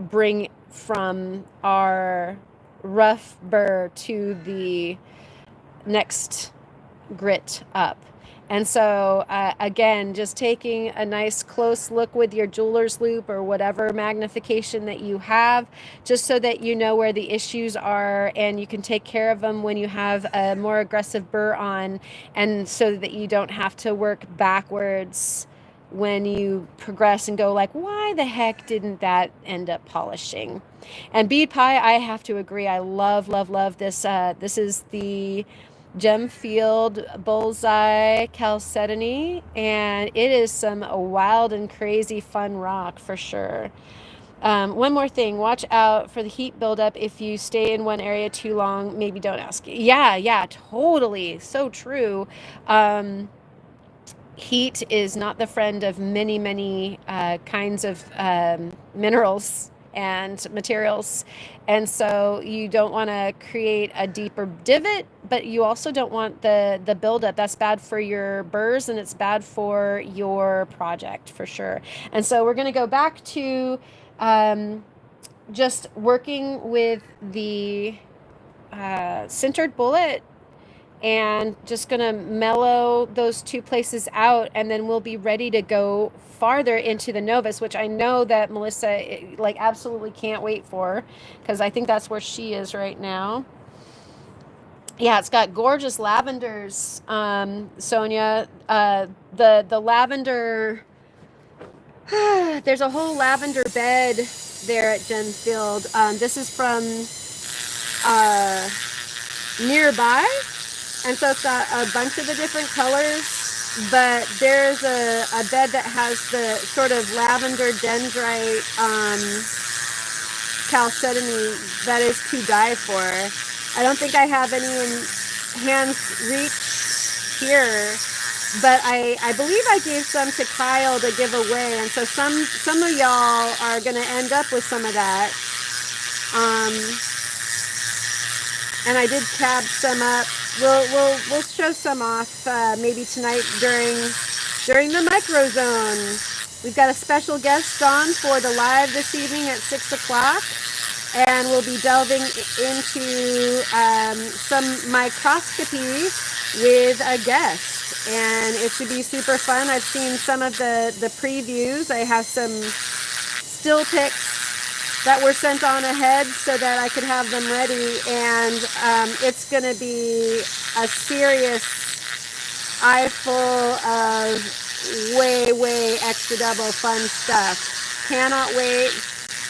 bring from our rough burr to the next grit up. And so again, just taking a nice close look with your jeweler's loupe or whatever magnification that you have, just so that you know where the issues are and you can take care of them when you have a more aggressive burr on, and so that you don't have to work backwards when you progress and go like, why the heck didn't that end up polishing? And bead pie, I have to agree, I love, love, love this. This is the Gemfield Bullseye Chalcedony, and it is some wild and crazy fun rock for sure. One more thing, watch out for the heat buildup if you stay in one area too long. Maybe don't ask. Yeah, totally. So true. Heat is not the friend of many, many kinds of minerals and materials. And so you don't want to create a deeper divot, but you also don't want the buildup. That's bad for your burrs and it's bad for your project for sure. And so we're going to go back to just working with the sintered bullet, and just gonna mellow those two places out, and then we'll be ready to go farther into the novice, which I know that Melissa like absolutely can't wait for, because I think that's where she is right now. Yeah, it's got gorgeous lavenders, Sonia. The lavender, there's a whole lavender bed there at Gemfield. This is from nearby. And so it's got a bunch of the different colors, but there's a bed that has the sort of lavender dendrite chalcedony that is to die for. I don't think I have any in hand's reach here, but I believe I gave some to Kyle to give away, and so some of y'all are going to end up with some of that. And I did tab some up. We'll show some off maybe tonight during the micro zone. We've got a special guest on for the live this evening at 6 o'clock, and we'll be delving into some microscopy with a guest, and it should be super fun. I've seen some of the previews. I have some still pics that were sent on ahead so that I could have them ready, and it's going to be a serious eye full of way extra double fun stuff. Cannot wait.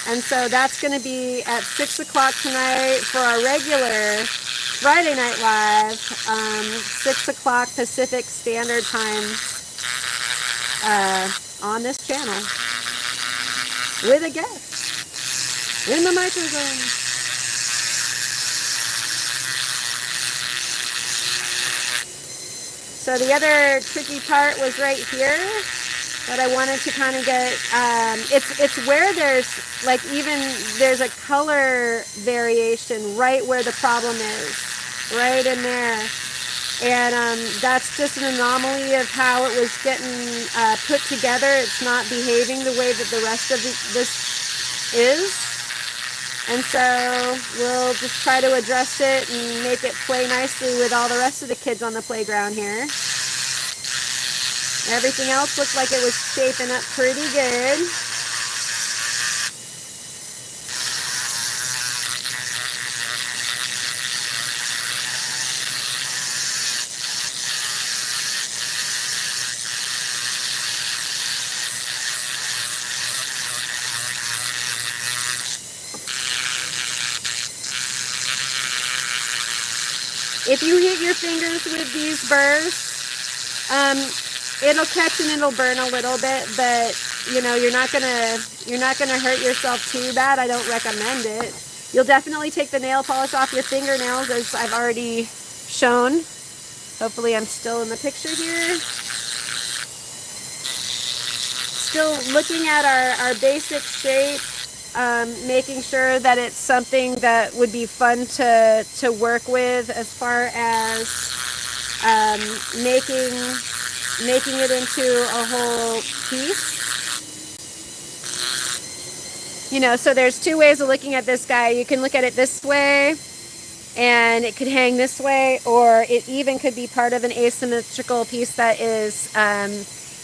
And so that's going to be at 6 o'clock tonight for our regular Friday Night Live, 6 o'clock Pacific Standard Time on this channel with a guest in the microphone. So the other tricky part was right here that I wanted to kind of get, it's where there's like there's a color variation right where the problem is, right in there. And that's just an anomaly of how it was getting put together. It's not behaving the way that the rest of this is. And so we'll just try to address it and make it play nicely with all the rest of the kids on the playground here. Everything else looked like it was shaping up pretty good. If you hit your fingers with these burrs, it'll catch and it'll burn a little bit, but you know, you're not gonna hurt yourself too bad. I don't recommend it. You'll definitely take the nail polish off your fingernails, as I've already shown. Hopefully I'm still in the picture here. still looking at our basic shape, making sure that it's something that would be fun to work with as far as making it into a whole piece. You know, so there's two ways of looking at this guy. You can look at it this way, and it could hang this way, or it even could be part of an asymmetrical piece that is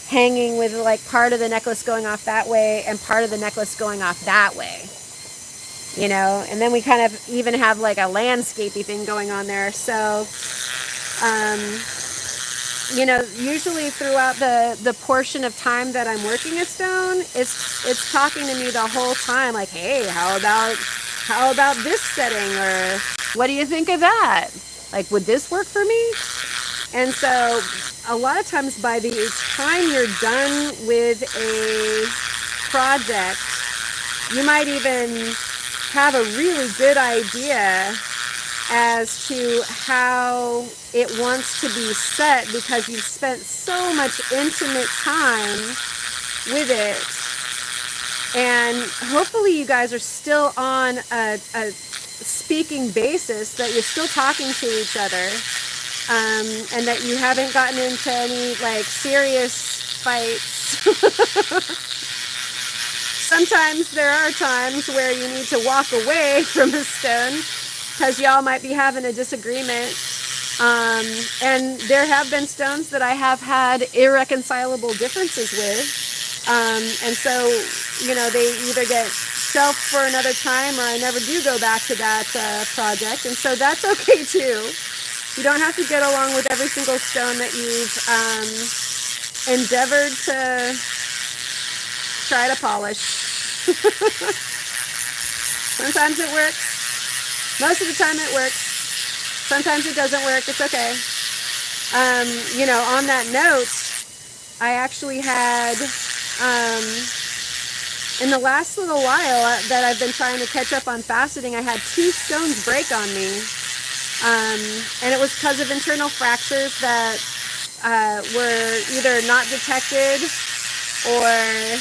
hanging with like part of the necklace going off that way and part of the necklace going off that way. You know, and then we kind of even have like a landscapey thing going on there. So, you know, usually throughout the portion of time that I'm working a stone, it's talking to me the whole time, like, hey, how about this setting, or what do you think of that? Like, would this work for me? And so a lot of times by the time you're done with a project, you might even have a really good idea as to how it wants to be set, because you've spent so much intimate time with it. And hopefully you guys are still on a speaking basis, that you're still talking to each other, and that you haven't gotten into any like serious fights. Sometimes there are times where you need to walk away from a stone because y'all might be having a disagreement. And there have been stones that I have had irreconcilable differences with. And so, you know, they either get shelved for another time, or I never do go back to that project. And so that's okay too. You don't have to get along with every single stone that you've endeavored to try to polish. Sometimes it works. Most of the time it works. Sometimes it doesn't work. It's okay. You know, on that note, I actually had, in the last little while that I've been trying to catch up on faceting, I had 2 stones break on me. And it was because of internal fractures that were either not detected or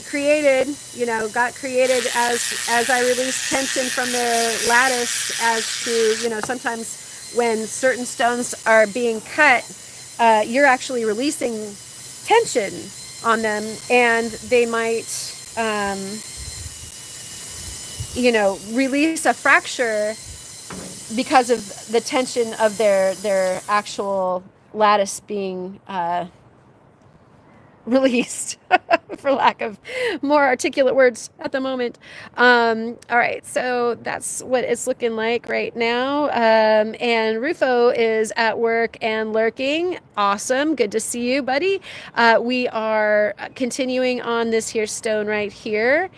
created, you know, got created as I released tension from the lattice, as to, you know, sometimes when certain stones are being cut, you're actually releasing tension on them, and they might, you know, release a fracture because of the tension of their actual lattice being released, for lack of more articulate words at the moment. All right, so that's what it's looking like right now. And Rufo is at work and lurking. Awesome, good to see you, buddy. We are continuing on this here stone right here.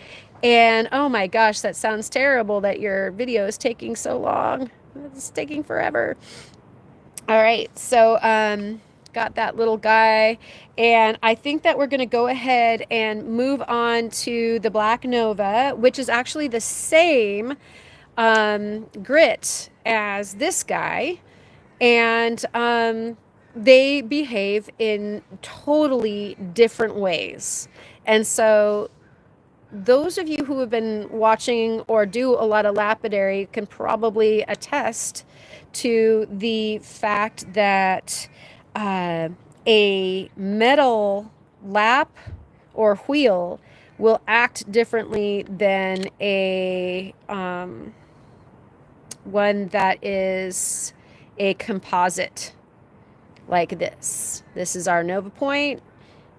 And oh my gosh, that sounds terrible that your video is taking so long. It's taking forever. All right, so got that little guy, and I think that we're going to go ahead and move on to the Black Nova, which is actually the same grit as this guy, and they behave in totally different ways. And so those of you who have been watching or do a lot of lapidary can probably attest to the fact that a metal lap or wheel will act differently than a one that is a composite like this. This is our Nova Point,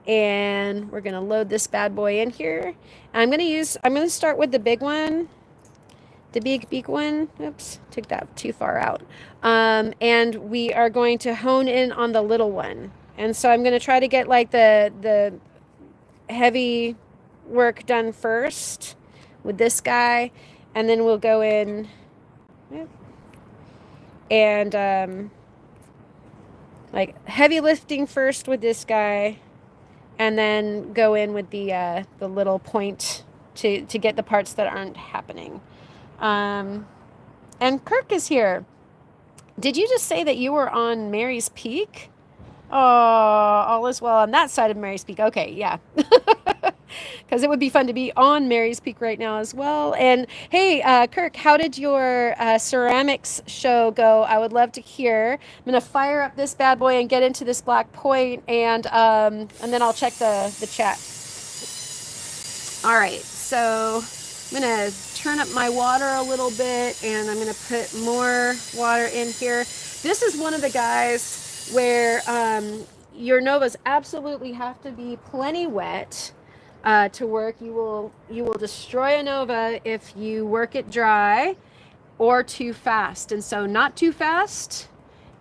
and we're gonna load this bad boy in here. I'm gonna start with the big one. The big one. Oops, took that too far out. And we are going to hone in on the little one. And so I'm going to try to get like the heavy work done first with this guy, and then we'll go in and like heavy lifting first with this guy, and then go in with the little point to get the parts that aren't happening. And Kirk is here. Did you just say that you were on Mary's Peak? Oh, all is well on that side of Mary's Peak. Okay, yeah. Because it would be fun to be on Mary's Peak right now as well. And hey, Kirk, how did your ceramics show go? I would love to hear. I'm gonna fire up this bad boy and get into this black point, and then I'll check the chat. All right, so I'm gonna turn up my water a little bit, and I'm gonna put more water in here. This is one of the guys where your novas absolutely have to be plenty wet to work. You will destroy a nova if you work it dry or too fast, and so not too fast,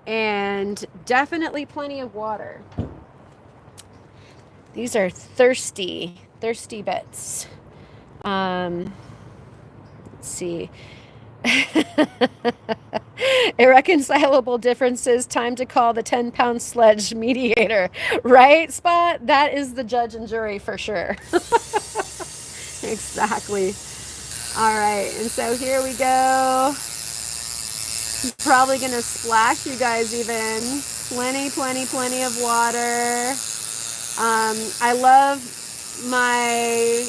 and definitely plenty of water. These are thirsty bits. Let's see. Irreconcilable differences. Time to call the 10-pound sledge mediator. Right, Spot? That is the judge and jury for sure. Exactly. All right, and so here we go. I'm probably gonna splash you guys even. Plenty of water. I love my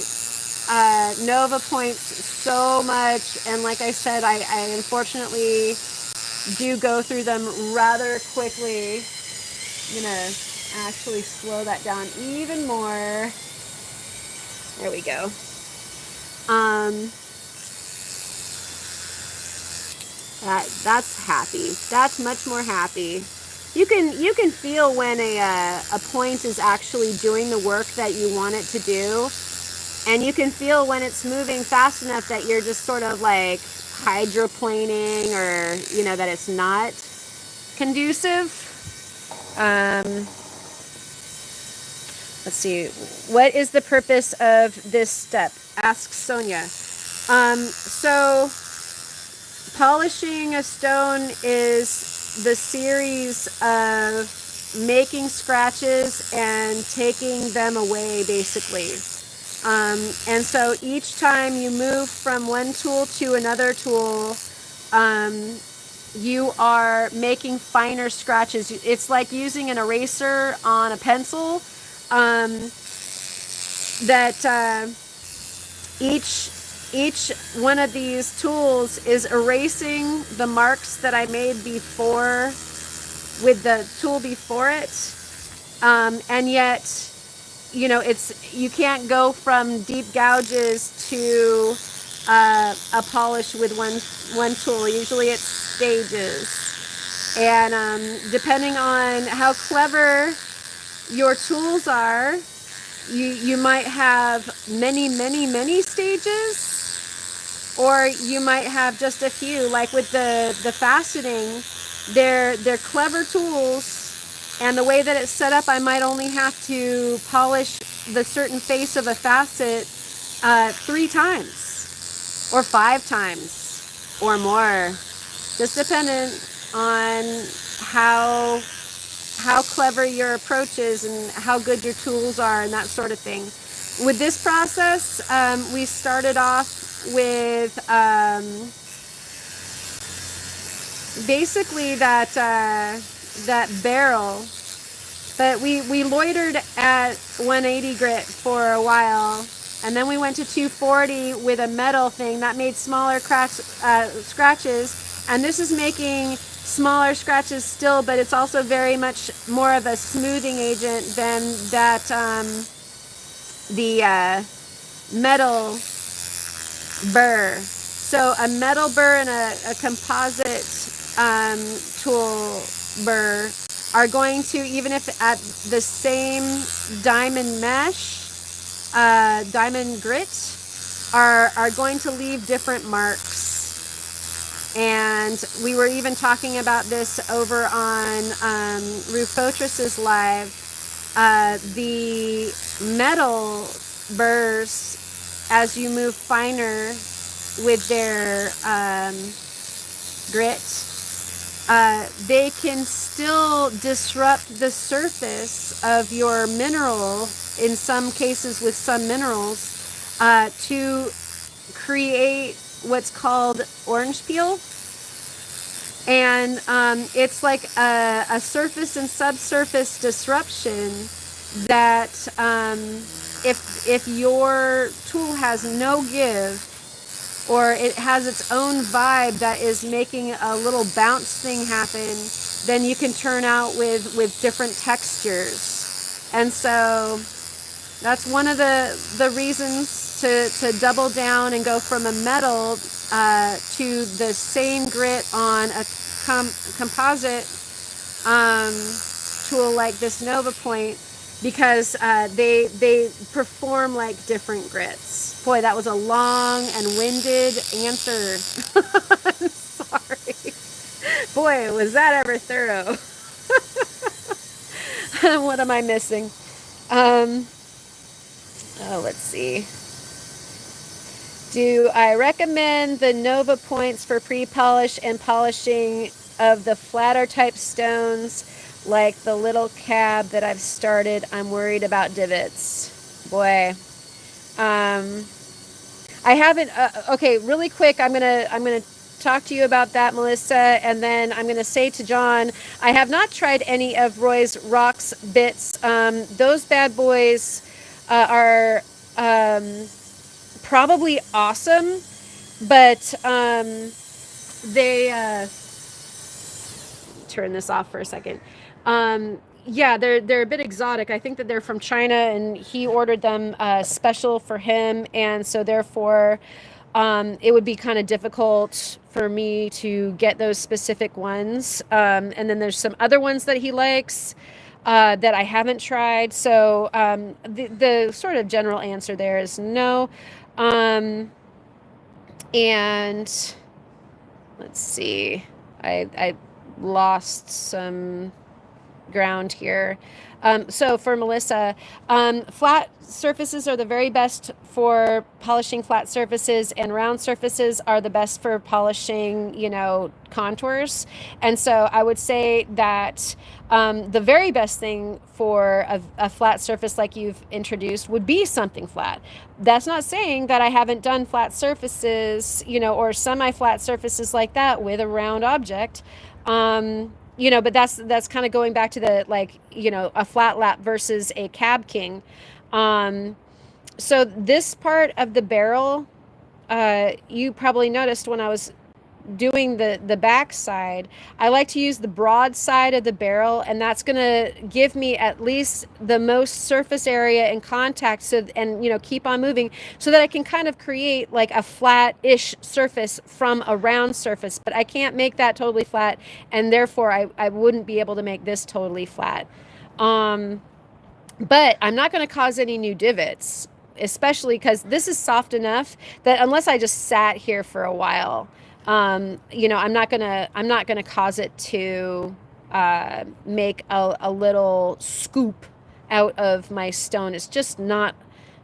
Nova points so much, and like I said, I unfortunately do go through them rather quickly. I'm gonna actually slow that down even more. There we go. That's happy. That's much more happy. You can feel when a point is actually doing the work that you want it to do, and you can feel when it's moving fast enough that you're just sort of like hydroplaning, or that it's not conducive. Um, let's see. What is the purpose of this step? Asks Sonia. So polishing a stone is the series of making scratches and taking them away, basically. And so each time you move from one tool to another tool, you are making finer scratches. It's like using an eraser on a pencil. That each one of these tools is erasing the marks that I made before with the tool before it, and yet you can't go from deep gouges to a polish with one tool. Usually it's stages, and depending on how clever your tools are, you might have many stages, or you might have just a few. Like with the faceting, they're clever tools, and the way that it's set up, I might only have to polish the certain face of a facet 3 times or 5 times or more, just dependent on how clever your approach is and how good your tools are and that sort of thing. With this process, we started off with basically that barrel, but we loitered at 180 grit for a while, and then we went to 240 with a metal thing that made smaller scratches, and this is making smaller scratches still, but it's also very much more of a smoothing agent than that the metal burr. So a metal burr and a composite tool burr are going to, even if at the same diamond mesh, diamond grit, are going to leave different marks. And we were even talking about this over on Rufotris's live. The metal burrs, as you move finer with their grit, they can still disrupt the surface of your mineral, in some cases with some minerals, to create what's called orange peel. And it's like a surface and subsurface disruption that if your tool has no give, or it has its own vibe that is making a little bounce thing happen, then you can turn out with different textures. And so that's one of the reasons to double down and go from a metal to the same grit on a composite tool like this Nova Point, because they perform like different grits. Boy, that was a long and winded answer. I'm sorry. Boy, was that ever thorough. What am I missing? Let's see. Do I recommend the Nova Points for pre-polish and polishing of the flatter type stones like the little cab that I've started? I'm worried about divots. Boy. I haven't okay, really quick, I'm gonna talk to you about that, Melissa, and then I'm gonna say to John, I have not tried any of Roy's Rocks bits. Those bad boys are probably awesome, but they turn this off for a second. Yeah, they're a bit exotic. I think that they're from China, and he ordered them special for him, and so therefore it would be kind of difficult for me to get those specific ones. And then there's some other ones that he likes that I haven't tried. So the sort of general answer there is no. And let's see, I lost some ground here. So for Melissa, flat surfaces are the very best for polishing flat surfaces, and round surfaces are the best for polishing, contours. And so I would say that the very best thing for a flat surface like you've introduced would be something flat. That's not saying that I haven't done flat surfaces, or semi-flat surfaces like that with a round object. But that's kind of going back to the, a flat lap versus a cab king. So this part of the barrel, you probably noticed when I was doing the back side, I like to use the broad side of the barrel, and that's going to give me at least the most surface area in contact, and keep on moving, so that I can kind of create like a flat-ish surface from a round surface. But I can't make that totally flat, and therefore I wouldn't be able to make this totally flat. But I'm not going to cause any new divots, especially because this is soft enough that unless I just sat here for a while, I'm not gonna cause it to make a little scoop out of my stone. It's just not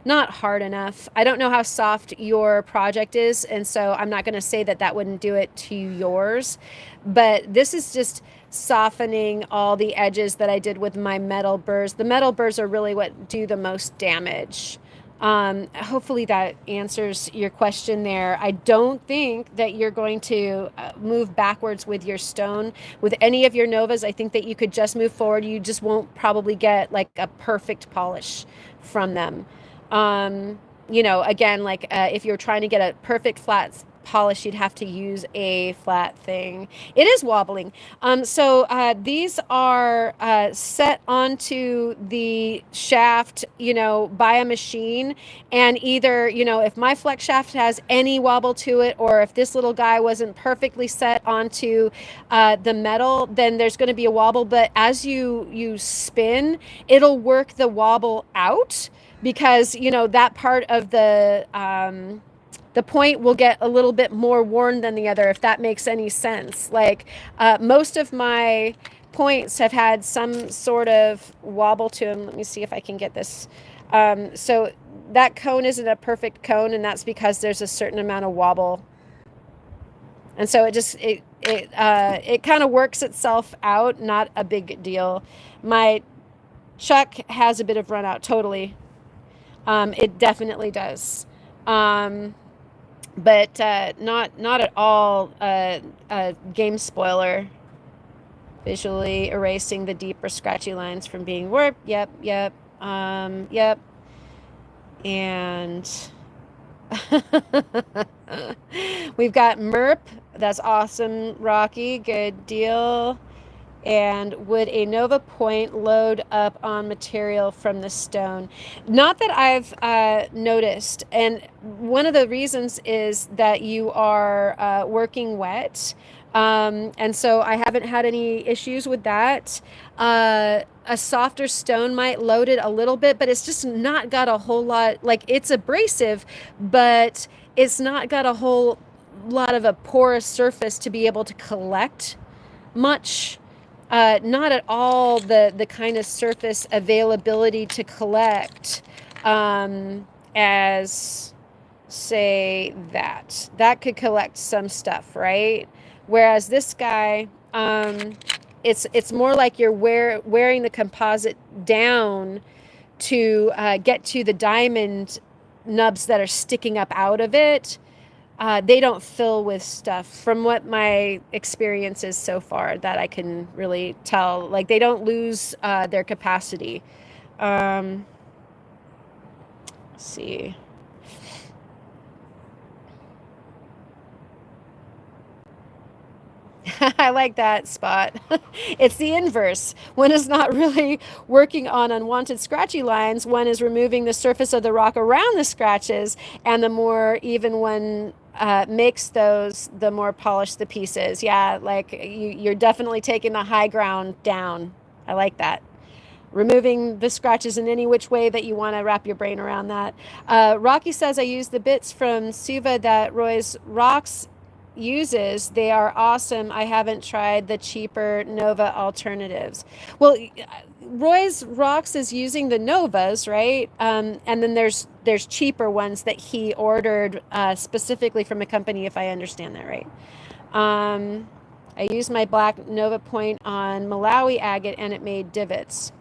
hard enough. I don't know how soft your project is, and so I'm not gonna say that wouldn't do it to yours. But this is just softening all the edges that I did with my metal burrs. The metal burrs are really what do the most damage. Hopefully that answers your question there. I don't think that you're going to move backwards with your stone. With any of your Novas, I think that you could just move forward. You just won't probably get like a perfect polish from them. Again, if you're trying to get a perfect flat polish, you'd have to use a flat thing. It is wobbling. So these are set onto the shaft, by a machine. And either, if my flex shaft has any wobble to it, or if this little guy wasn't perfectly set onto the metal, then there's going to be a wobble. But as you spin, it'll work the wobble out, because, that part of the point will get a little bit more worn than the other, if that makes any sense. Most of my points have had some sort of wobble to them. Let me see if I can get this. So that cone isn't a perfect cone, and that's because there's a certain amount of wobble. And so it kind of works itself out, not a big deal. My chuck has a bit of run out, totally. It definitely does. but not at all a game spoiler. Visually erasing the deeper scratchy lines from being warped. Yep. Yep. And we've got Merp. That's awesome, Rocky. Good deal. And would a Nova point load up on material from the stone? Not that I've noticed. And one of the reasons is that you are working wet. And so I haven't had any issues with that. A softer stone might load it a little bit, but it's just not got a whole lot. Like, it's abrasive, but it's not got a whole lot of a porous surface to be able to collect much. Not at all the kind of surface availability to collect as, say, that could collect some stuff, right? Whereas this guy, it's more like you're wearing the composite down to get to the diamond nubs that are sticking up out of it. They don't fill with stuff from what my experience is so far that I can really tell. Like, they don't lose their capacity. Let's see. I like that spot. It's the inverse. One is not really working on unwanted scratchy lines. One is removing the surface of the rock around the scratches, and the more even one makes those, the more polished the piece is. Yeah, like you're definitely taking the high ground down. I like that. Removing the scratches in any which way that you want to wrap your brain around that. Rocky says, I use the bits from Suva that Roy's Rocks uses. They are awesome. I haven't tried the cheaper Nova alternatives. Well, Roy's Rocks is using the Novas, right? And then there's cheaper ones that he ordered specifically from a company, if I understand that right. I used my black Nova point on Malawi agate and it made divots.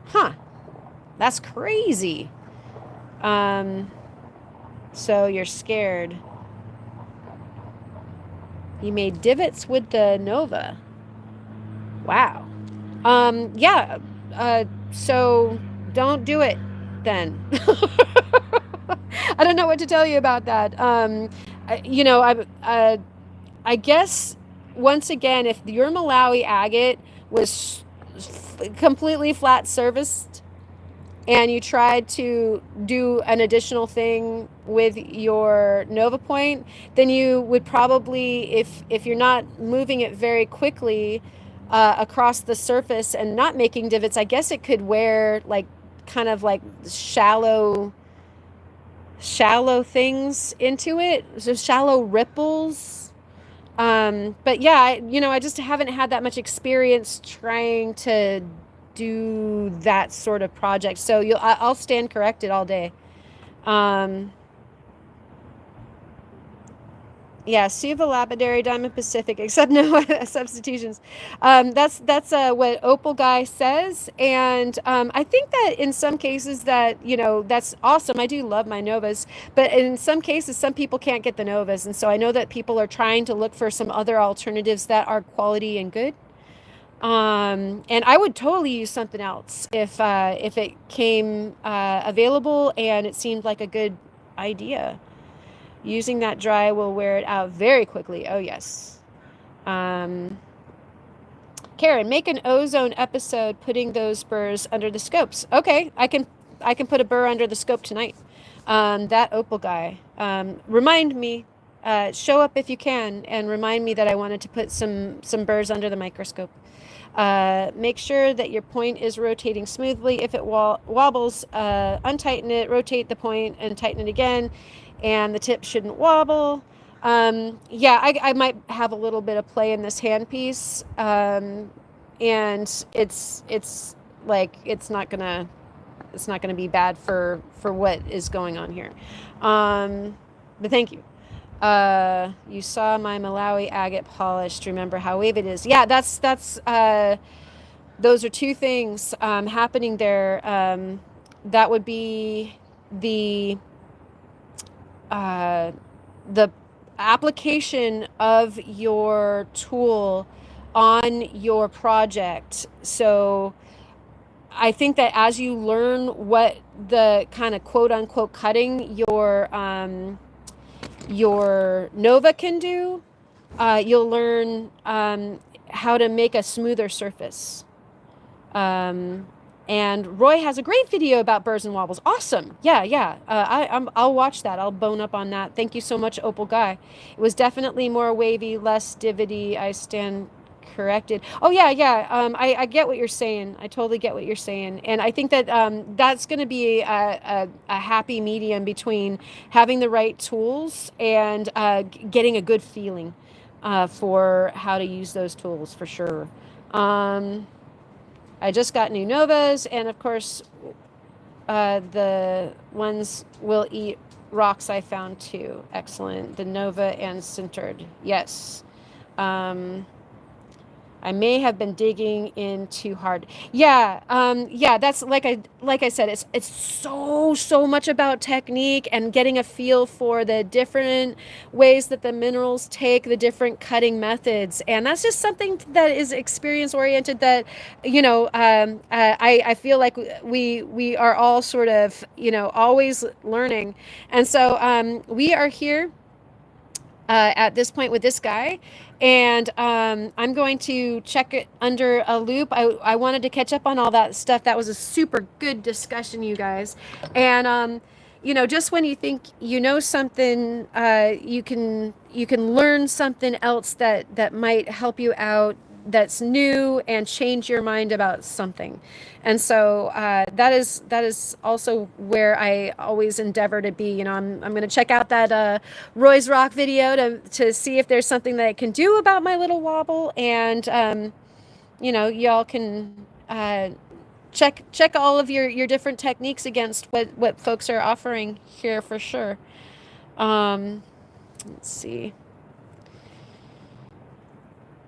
Huh. That's crazy. So you're scared. You made divots with the Nova. Wow. Yeah. So don't do it then. I don't know what to tell you about that. I guess once again, if your Malawi agate was completely flat surfaced and you tried to do an additional thing with your Nova point, then you would probably, if you're not moving it very quickly across the surface and not making divots, I guess it could wear like kind of like shallow things into it, so shallow ripples. But yeah, I just haven't had that much experience trying to do that sort of project. So I'll stand corrected all day. Yeah, Suva Lapidary, Diamond Pacific, except no substitutions. That's what Opal Guy says, and I think that in some cases that that's awesome. I do love my Novas, but in some cases, some people can't get the Novas, and so I know that people are trying to look for some other alternatives that are quality and good. And I would totally use something else if it came available and it seemed like a good idea. Using that dry will wear it out very quickly. Oh, yes. Karen, make an ozone episode putting those burrs under the scopes. Okay, I can put a burr under the scope tonight. That Opal guy. Remind me, show up if you can, and remind me that I wanted to put some burrs under the microscope. Make sure that your point is rotating smoothly. If it wobbles, untighten it, rotate the point, and tighten it again. And the tip shouldn't wobble. Yeah, I might have a little bit of play in this handpiece, and it's like it's not gonna be bad for what is going on here. But thank you. You saw my Malawi agate polished. Remember how wave it is. Yeah, that's those are two things happening there. That would be the the application of your tool on your project. So I think that as you learn what the kind of quote unquote cutting your Nova can do, you'll learn how to make a smoother surface. And Roy has a great video about burrs and wobbles. Awesome. Yeah. I'll watch that. I'll bone up on that. Thank you so much, Opal Guy. It was definitely more wavy, less divity. I stand corrected. Oh yeah. I get what you're saying. I totally get what you're saying. And I think that that's going to be a happy medium between having the right tools and getting a good feeling for how to use those tools for sure. I just got new Novas, and of course, the ones will eat rocks I found too. Excellent. The Nova and Centered. Yes. I may have been digging in too hard. Yeah, that's like I said, it's so much about technique and getting a feel for the different ways that the minerals take, the different cutting methods, and that's just something that is experience oriented. That I feel like we are all sort of always learning, and so we are here at this point with this guy, and I'm going to check it under a loop. I wanted to catch up on all that stuff. That was a super good discussion, you guys. And just when you think you know something, you can learn something else that might help you out, that's new, and change your mind about something. And so that is also where I always endeavor to be. I'm going to check out that Roy's Rock video to see if there's something that I can do about my little wobble. And y'all can check all of your different techniques against what folks are offering here for sure. Let's see.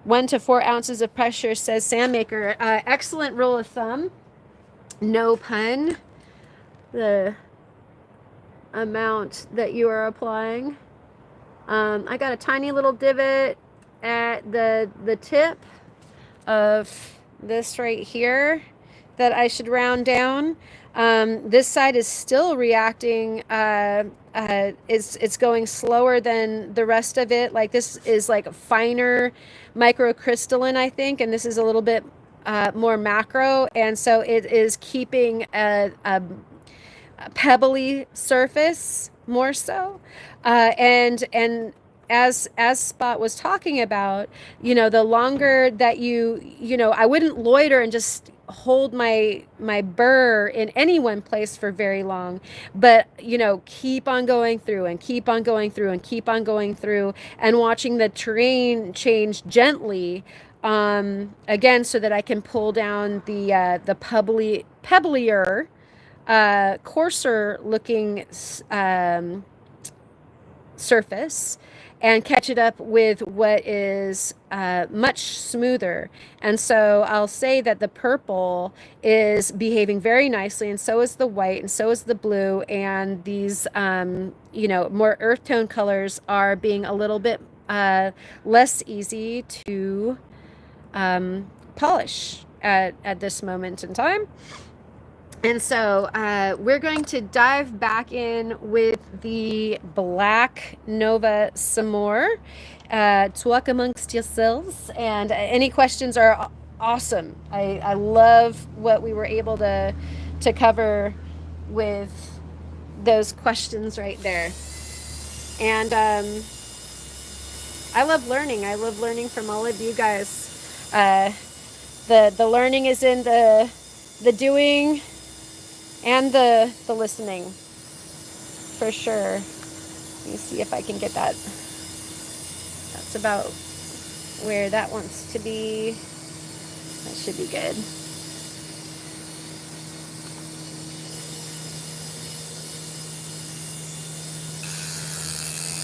1 to 4 ounces of pressure, says Sandmaker. Excellent rule of thumb. No pun. The amount that you are applying. I got a tiny little divot at the tip of this right here that I should round down. This side is still reacting. It's going slower than the rest of it. Like, this is like finer microcrystalline, I think, and this is a little bit more macro, and so it is keeping a pebbly surface more so. And as Spot was talking about, the longer that I wouldn't loiter and just hold my burr in any one place for very long, but keep on going through and keep on going through and keep on going through and watching the terrain change gently, again, so that I can pull down the pebblier, coarser looking surface, and catch it up with what is much smoother. And so I'll say that the purple is behaving very nicely, and so is the white, and so is the blue, and these more earth tone colors are being a little bit less easy to polish at this moment in time. And so we're going to dive back in with the black Nova some more. Talk amongst yourselves, and any questions are awesome. I love what we were able to cover with those questions right there. And I love learning. I love learning from all of you guys. The learning is in the doing and the listening, for sure. Let me see if I can get that. That's about where that wants to be. That should be good.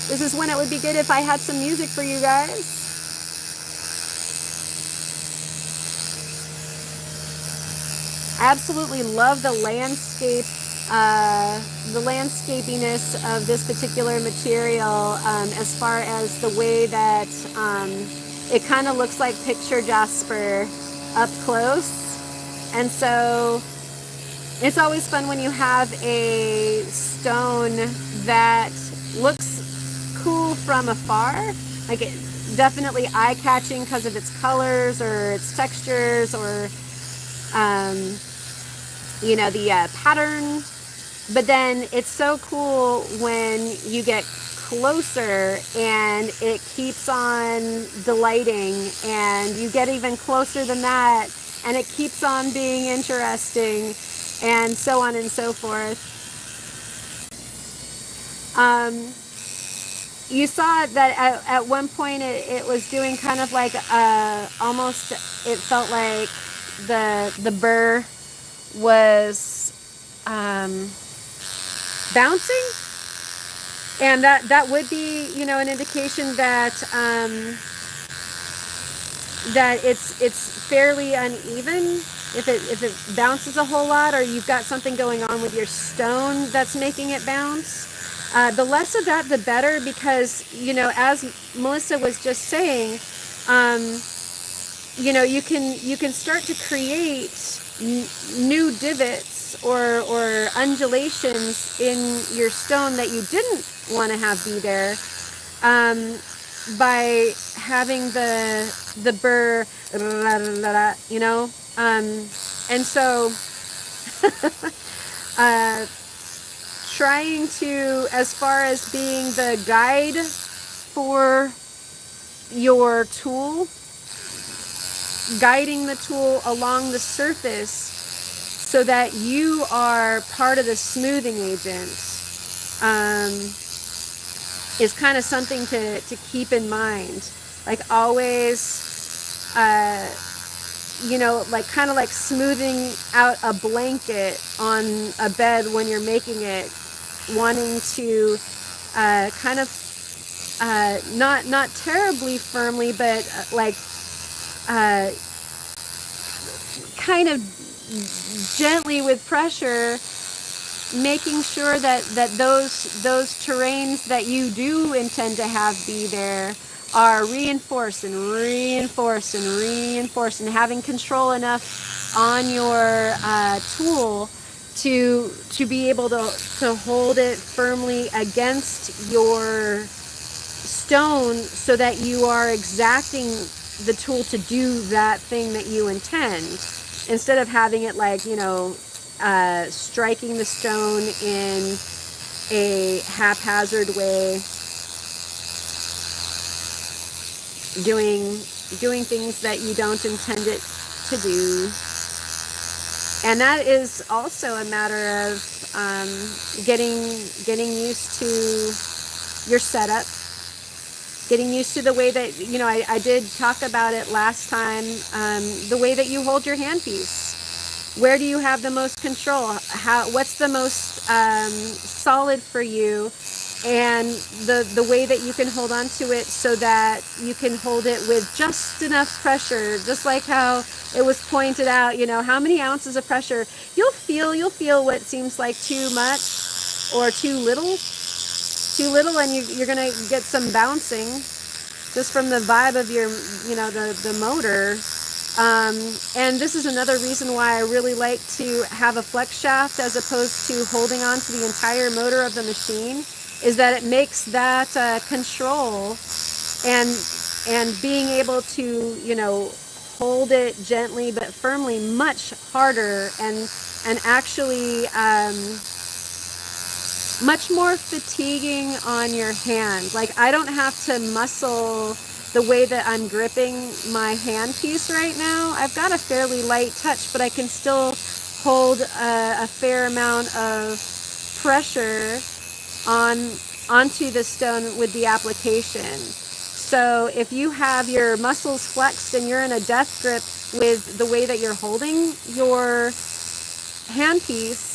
This is when it would be good if I had some music for you guys. I absolutely love the landscape the landscapiness of this particular material, as far as the way that it kind of looks like picture jasper up close. And so it's always fun when you have a stone that looks cool from afar. Like, it definitely eye-catching because of its colors or its textures, or you know, the pattern. But then it's so cool when you get closer and it keeps on delighting, and you get even closer than that and it keeps on being interesting, and so on and so forth. You saw that at one point it was doing kind of like almost, it felt like the burr was bouncing, and that would be, you know, an indication that that it's fairly uneven. If it bounces a whole lot, or you've got something going on with your stone that's making it bounce, the less of that the better, because, you know, as Melissa was just saying, you know, you can start to create new divots or undulations in your stone that you didn't want to have be there, by having the burr, you know, and so trying to, as far as being the guide for your tool, guiding the tool along the surface so that you are part of the smoothing agent, is kind of something to keep in mind. Like, always, you know, like kind of like smoothing out a blanket on a bed when you're making it, wanting to kind of not terribly firmly, but like kind of gently with pressure, making sure that those terrains that you do intend to have be there are reinforced and reinforced and reinforced, and having control enough on your tool to be able to hold it firmly against your stone, so that you are exacting the tool to do that thing that you intend, instead of having it, like, you know, striking the stone in a haphazard way, doing things that you don't intend it to do. And that is also a matter of getting used to your setup, getting used to the way that, you know, I did talk about it last time, the way that you hold your handpiece. Where do you have the most control? What's the most solid for you? And the way that you can hold on to it so that you can hold it with just enough pressure, just like how it was pointed out, you know, how many ounces of pressure. You'll feel what seems like too much or too little, and you're gonna get some bouncing just from the vibe of your, you know, the motor. And this is another reason why I really like to have a flex shaft as opposed to holding on to the entire motor of the machine, is that it makes that control and being able to, you know, hold it gently but firmly much harder, and actually much more fatiguing on your hand. Like, I don't have to muscle the way that I'm gripping my handpiece right now. I've got a fairly light touch, but I can still hold a fair amount of pressure onto the stone with the application. So if you have your muscles flexed and you're in a death grip with the way that you're holding your handpiece,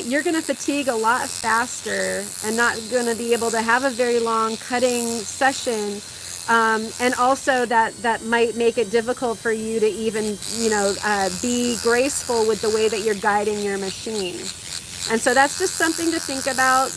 you're going to fatigue a lot faster and not going to be able to have a very long cutting session. And also that might make it difficult for you to even, you know, be graceful with the way that you're guiding your machine. And so that's just something to think about.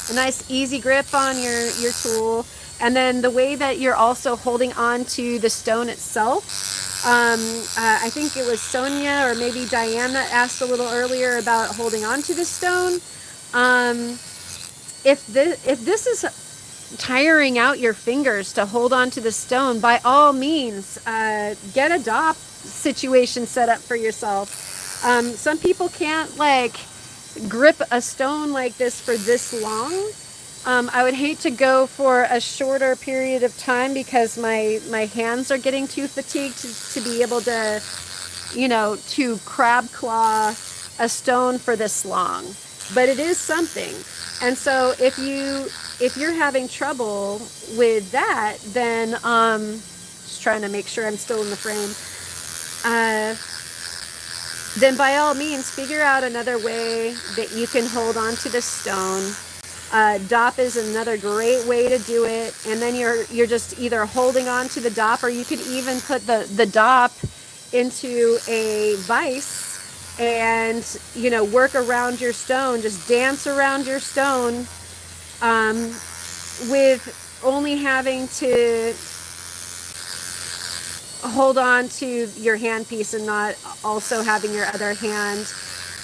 A nice easy grip on your tool. And then the way that you're also holding on to the stone itself. I think it was Sonia or maybe Diane that asked a little earlier about holding on to the stone. If this is tiring out your fingers to hold on to the stone, by all means, get a DOP situation set up for yourself. Some people can't like grip a stone like this for this long. I would hate to go for a shorter period of time because my hands are getting too fatigued to be able to, you know, to crab claw a stone for this long. But it is something. And so if you're having trouble with that, then just trying to make sure I'm still in the frame. Then by all means, figure out another way that you can hold on to the stone. DOP is another great way to do it. And then you're just either holding on to the DOP, or you could even put the DOP into a vise and, you know, work around your stone, just dance around your stone, with only having to hold on to your handpiece and not also having your other hand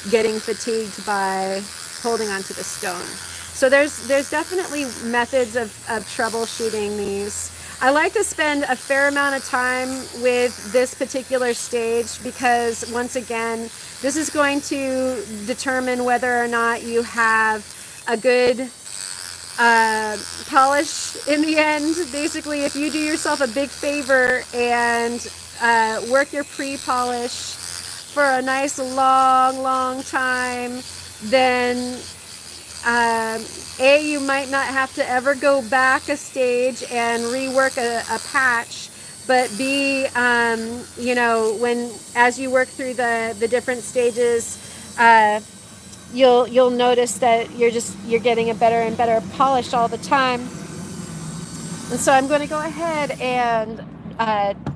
getting fatigued by holding onto the stone. So there's definitely methods of troubleshooting these. I like to spend a fair amount of time with this particular stage because, once again, this is going to determine whether or not you have a good polish in the end. Basically, if you do yourself a big favor and work your pre-polish for a nice long time, then you might not have to ever go back a stage and rework a patch, but B, you know, as you work through the different stages, you'll notice that you're getting a better and better polish all the time. And so I'm going to go ahead and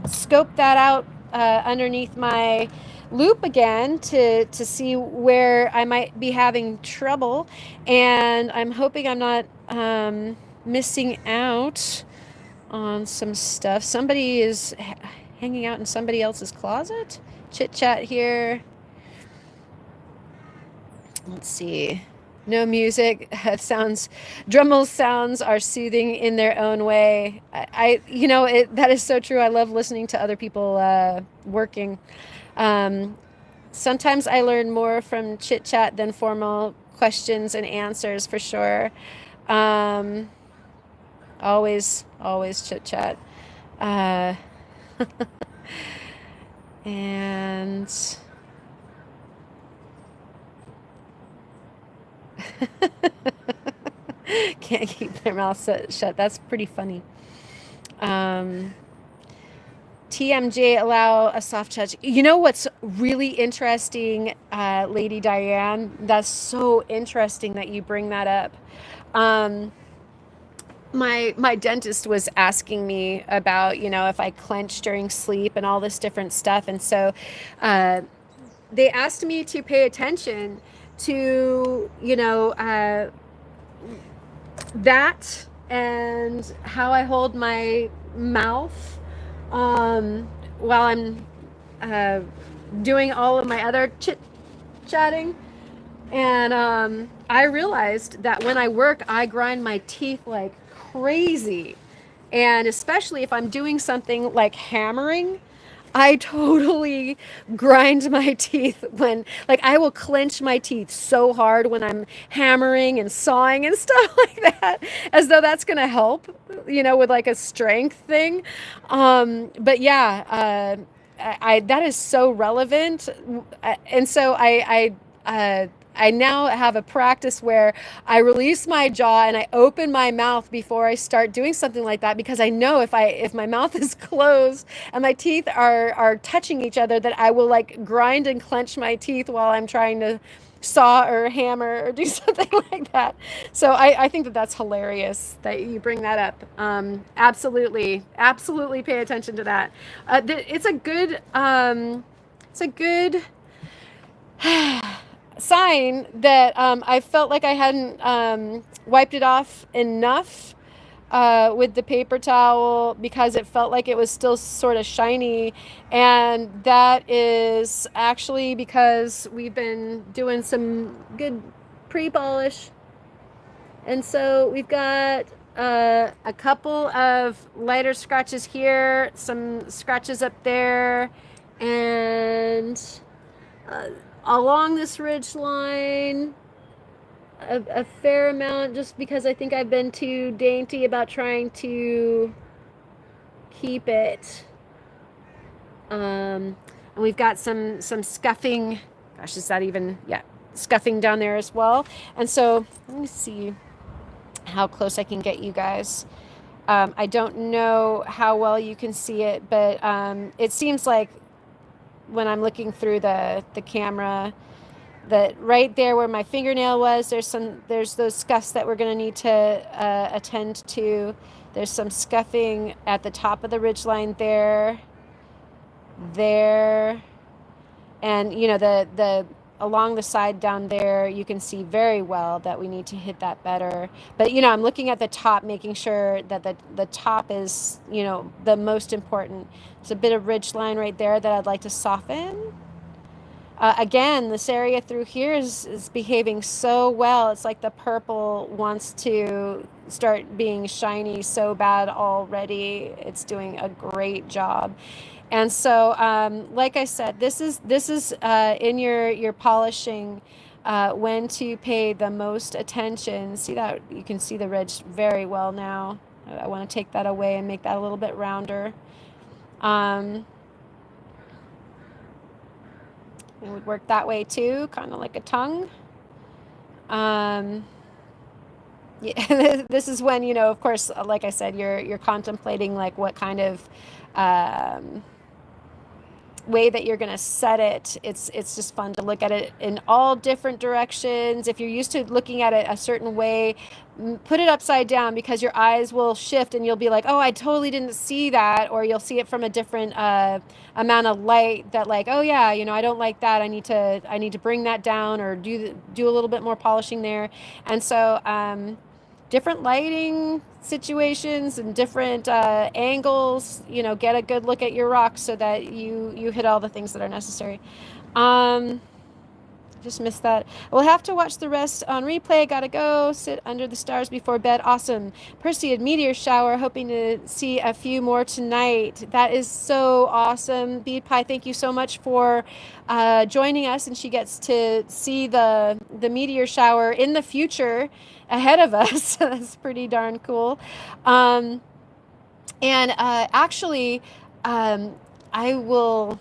scope that out underneath my loop again to see where I might be having trouble, and I'm hoping I'm not missing out on some stuff. Somebody is hanging out in somebody else's closet. Chit chat here. Let's see. No music. Dremel sounds are soothing in their own way. You know, that is so true. I love listening to other people working. Sometimes I learn more from chit chat than formal questions and answers, for sure. Always chit chat. And can't keep their mouth shut. That's pretty funny. TMJ allow a soft touch. You know what's really interesting, Lady Diane? That's so interesting that you bring that up. My dentist was asking me about, you know, if I clench during sleep and all this different stuff. And so they asked me to pay attention to, you know, that and how I hold my mouth while I'm doing all of my other chit-chatting. And I realized that when I work, I grind my teeth like crazy. And especially if I'm doing something like hammering, I totally grind my teeth when, like, I will clench my teeth so hard when I'm hammering and sawing and stuff like that, as though that's going to help, you know, with like a strength thing. But yeah, that is so relevant. And so I now have a practice where I release my jaw and I open my mouth before I start doing something like that, because I know if my mouth is closed and my teeth are touching each other, that I will like grind and clench my teeth while I'm trying to saw or hammer or do something like that. So I think that that's hilarious that you bring that up. Absolutely pay attention to that. It's a good sign that I felt like I hadn't wiped it off enough with the paper towel because it felt like it was still sort of shiny. And that is actually because we've been doing some good pre-polish. And so we've got a couple of lighter scratches here, some scratches up there, and along this ridge line, a fair amount, just because I think I've been too dainty about trying to keep it. And we've got some scuffing. Gosh, is that even? Yeah, scuffing down there as well. And so let me see how close I can get you guys. I don't know how well you can see it, but it seems like when I'm looking through the camera that right there where my fingernail was, there's those scuffs that we're going to need to attend to. There's some scuffing at the top of the ridgeline there, and you know the along the side down there, you can see very well that we need to hit that better. But you know, I'm looking at the top, making sure that the top is, you know, the most important. There's a bit of ridge line right there that I'd like to soften. Again, this area through here is behaving so well. It's like the purple wants to start being shiny so bad already. It's doing a great job. And so, like I said, this is in your polishing when to pay the most attention. See that? You can see the ridge very well now. I want to take that away and make that a little bit rounder. It would work that way too, kind of like a tongue. Yeah, this is when, you know, of course, like I said, you're contemplating like what kind of way that you're going to set it. It's just fun to look at it in all different directions. If you're used to looking at it a certain way, put it upside down, because your eyes will shift and you'll be like, oh, I totally didn't see that. Or you'll see it from a different amount of light that, like, oh yeah, you know, I don't like that. I need to bring that down, or do a little bit more polishing there. And so different lighting situations and different angles, you know, get a good look at your rocks so that you hit all the things that are necessary. Just missed that. We'll have to watch the rest on replay. Gotta go sit under the stars before bed. Awesome. Perseid meteor shower, hoping to see a few more tonight. That is so awesome. Bead Pie, thank you so much for joining us, and she gets to see the meteor shower in the future ahead of us. That's pretty darn cool. Actually, I will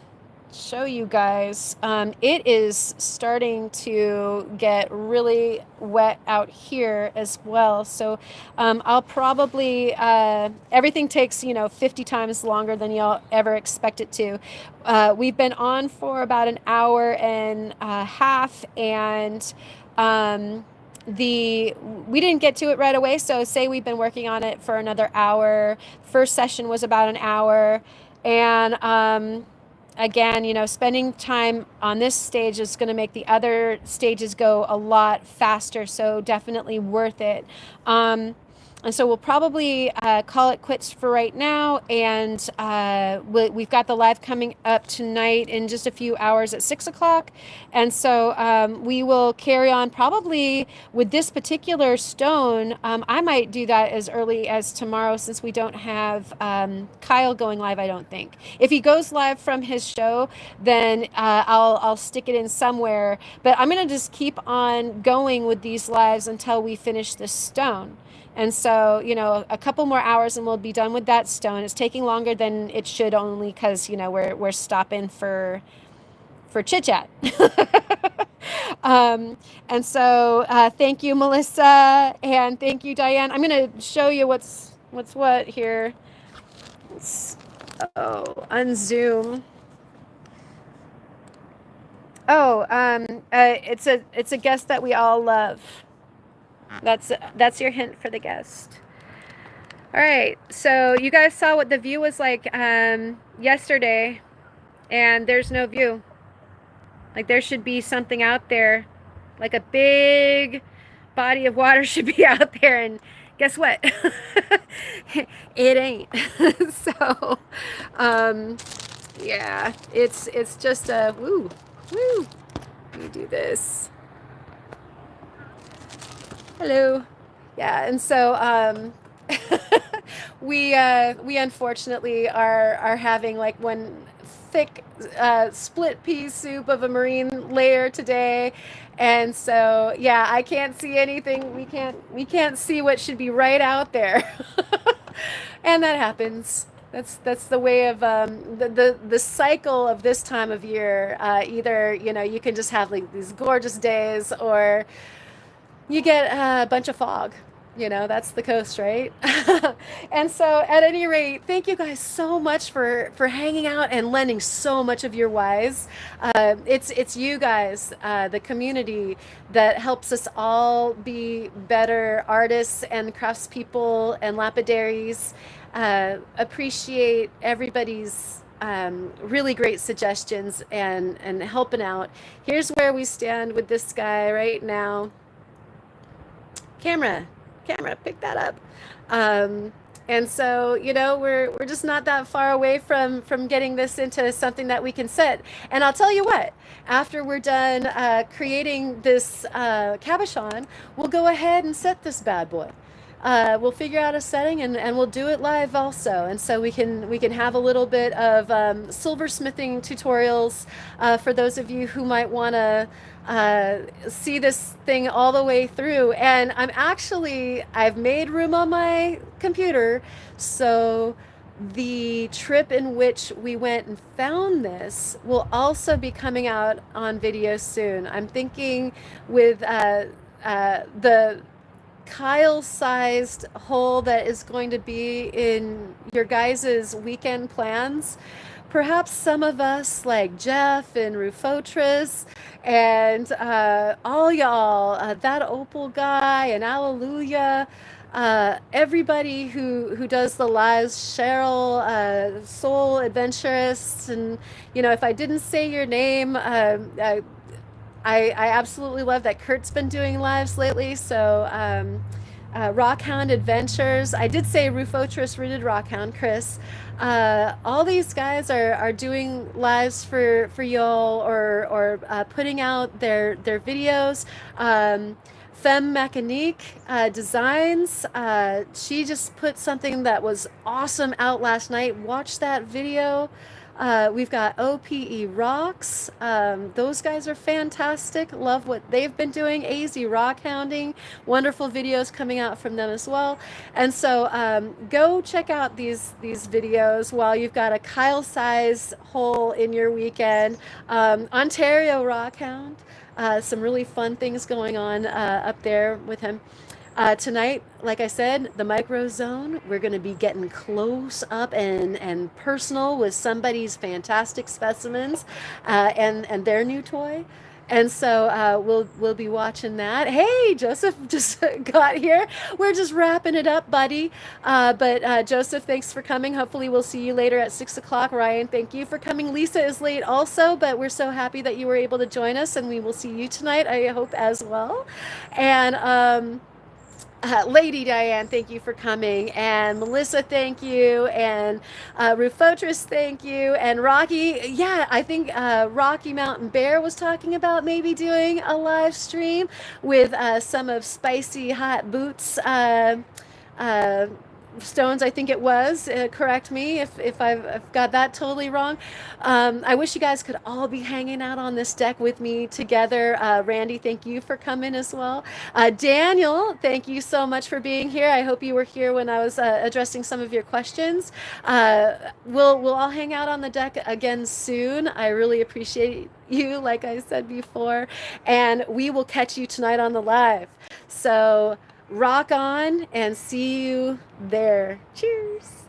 show you guys. It is starting to get really wet out here as well. So I'll probably, everything takes, you know, 50 times longer than you'll ever expect it to. We've been on for about an hour and a half, and we didn't get to it right away. So say we've been working on it for another hour. First session was about an hour. And again, you know, spending time on this stage is going to make the other stages go a lot faster. So definitely worth it. And so we'll probably call it quits for right now. And we've got the live coming up tonight in just a few hours at 6 o'clock. And so we will carry on probably with this particular stone. I might do that as early as tomorrow, since we don't have Kyle going live, I don't think. If he goes live from his show, then I'll stick it in somewhere. But I'm going to just keep on going with these lives until we finish this stone. And so, you know, a couple more hours and we'll be done with that stone. It's taking longer than it should, only because, you know, we're stopping for chit chat. And so thank you, Melissa, and thank you, Diane. I'm going to show you what's what here. Unzoom. It's a guest that we all love. That's your hint for the guest. All right, so you guys saw what the view was like yesterday, and there's no view. Like, there should be something out there Like a big body of water should be out there, and guess what? It ain't. So, yeah, it's just a woo. Let me do this. Hello. Yeah, and so we unfortunately are having like one thick split pea soup of a marine layer today, and so yeah, I can't see anything. We can't see what should be right out there. And that happens. That's the way of the cycle of this time of year. Either you can just have like these gorgeous days, or you get a bunch of fog. That's the coast, right? And so at any rate, thank you guys so much for hanging out and lending so much of your wise. It's you guys, the community, that helps us all be better artists and craftspeople and lapidaries. Appreciate everybody's really great suggestions and helping out. Here's where we stand with this guy right now. Camera, pick that up. And so we're just not that far away from getting this into something that we can set. And I'll tell you what, after we're done creating this cabochon, we'll go ahead and set this bad boy. We'll figure out a setting and we'll do it live also. And so we can have a little bit of silversmithing tutorials for those of you who might want to see this thing all the way through. And I've made room on my computer, so the trip in which we went and found this will also be coming out on video soon. I'm thinking with the Kyle-sized hole that is going to be in your guys' weekend plans. Perhaps some of us, like Jeff and Rufotris and all y'all, that Opal guy and Alleluia, everybody who does the lives, Cheryl, Soul Adventurist, and if I didn't say your name, I absolutely love that Kurt's been doing lives lately. So Rockhound Adventures, I did say Rufotris rooted Rockhound, Chris. All these guys are doing lives for y'all, or putting out their videos. Femme Mécanique Designs, she just put something that was awesome out last night. Watch that video. We've got OPE Rocks. Those guys are fantastic. Love what they've been doing. AZ Rock Hounding. Wonderful videos coming out from them as well. And so go check out these videos while you've got a Kyle size hole in your weekend. Ontario Rock Hound. Some really fun things going on up there with him. Tonight, like I said, the micro zone, we're going to be getting close up and personal with somebody's fantastic specimens and their new toy. And so we'll be watching that. Hey, Joseph just got here. We're just wrapping it up, buddy. But Joseph, thanks for coming. Hopefully we'll see you later at 6 o'clock. Ryan, thank you for coming. Lisa is late also, but we're so happy that you were able to join us, and we will see you tonight, I hope, as well. And Lady Diane, thank you for coming, and Melissa, thank you, and Rufotris, thank you, and Rocky. Yeah, I think Rocky Mountain Bear was talking about maybe doing a live stream with some of Spicy Hot Boots stones, I think it was. Correct me if I've got that totally wrong. I wish you guys could all be hanging out on this deck with me together. Randy, thank you for coming as well. Daniel, thank you so much for being here. I hope you were here when I was addressing some of your questions. We'll all hang out on the deck again soon. I really appreciate you, like I said before, and we will catch you tonight on the live. So rock on and see you there. Cheers.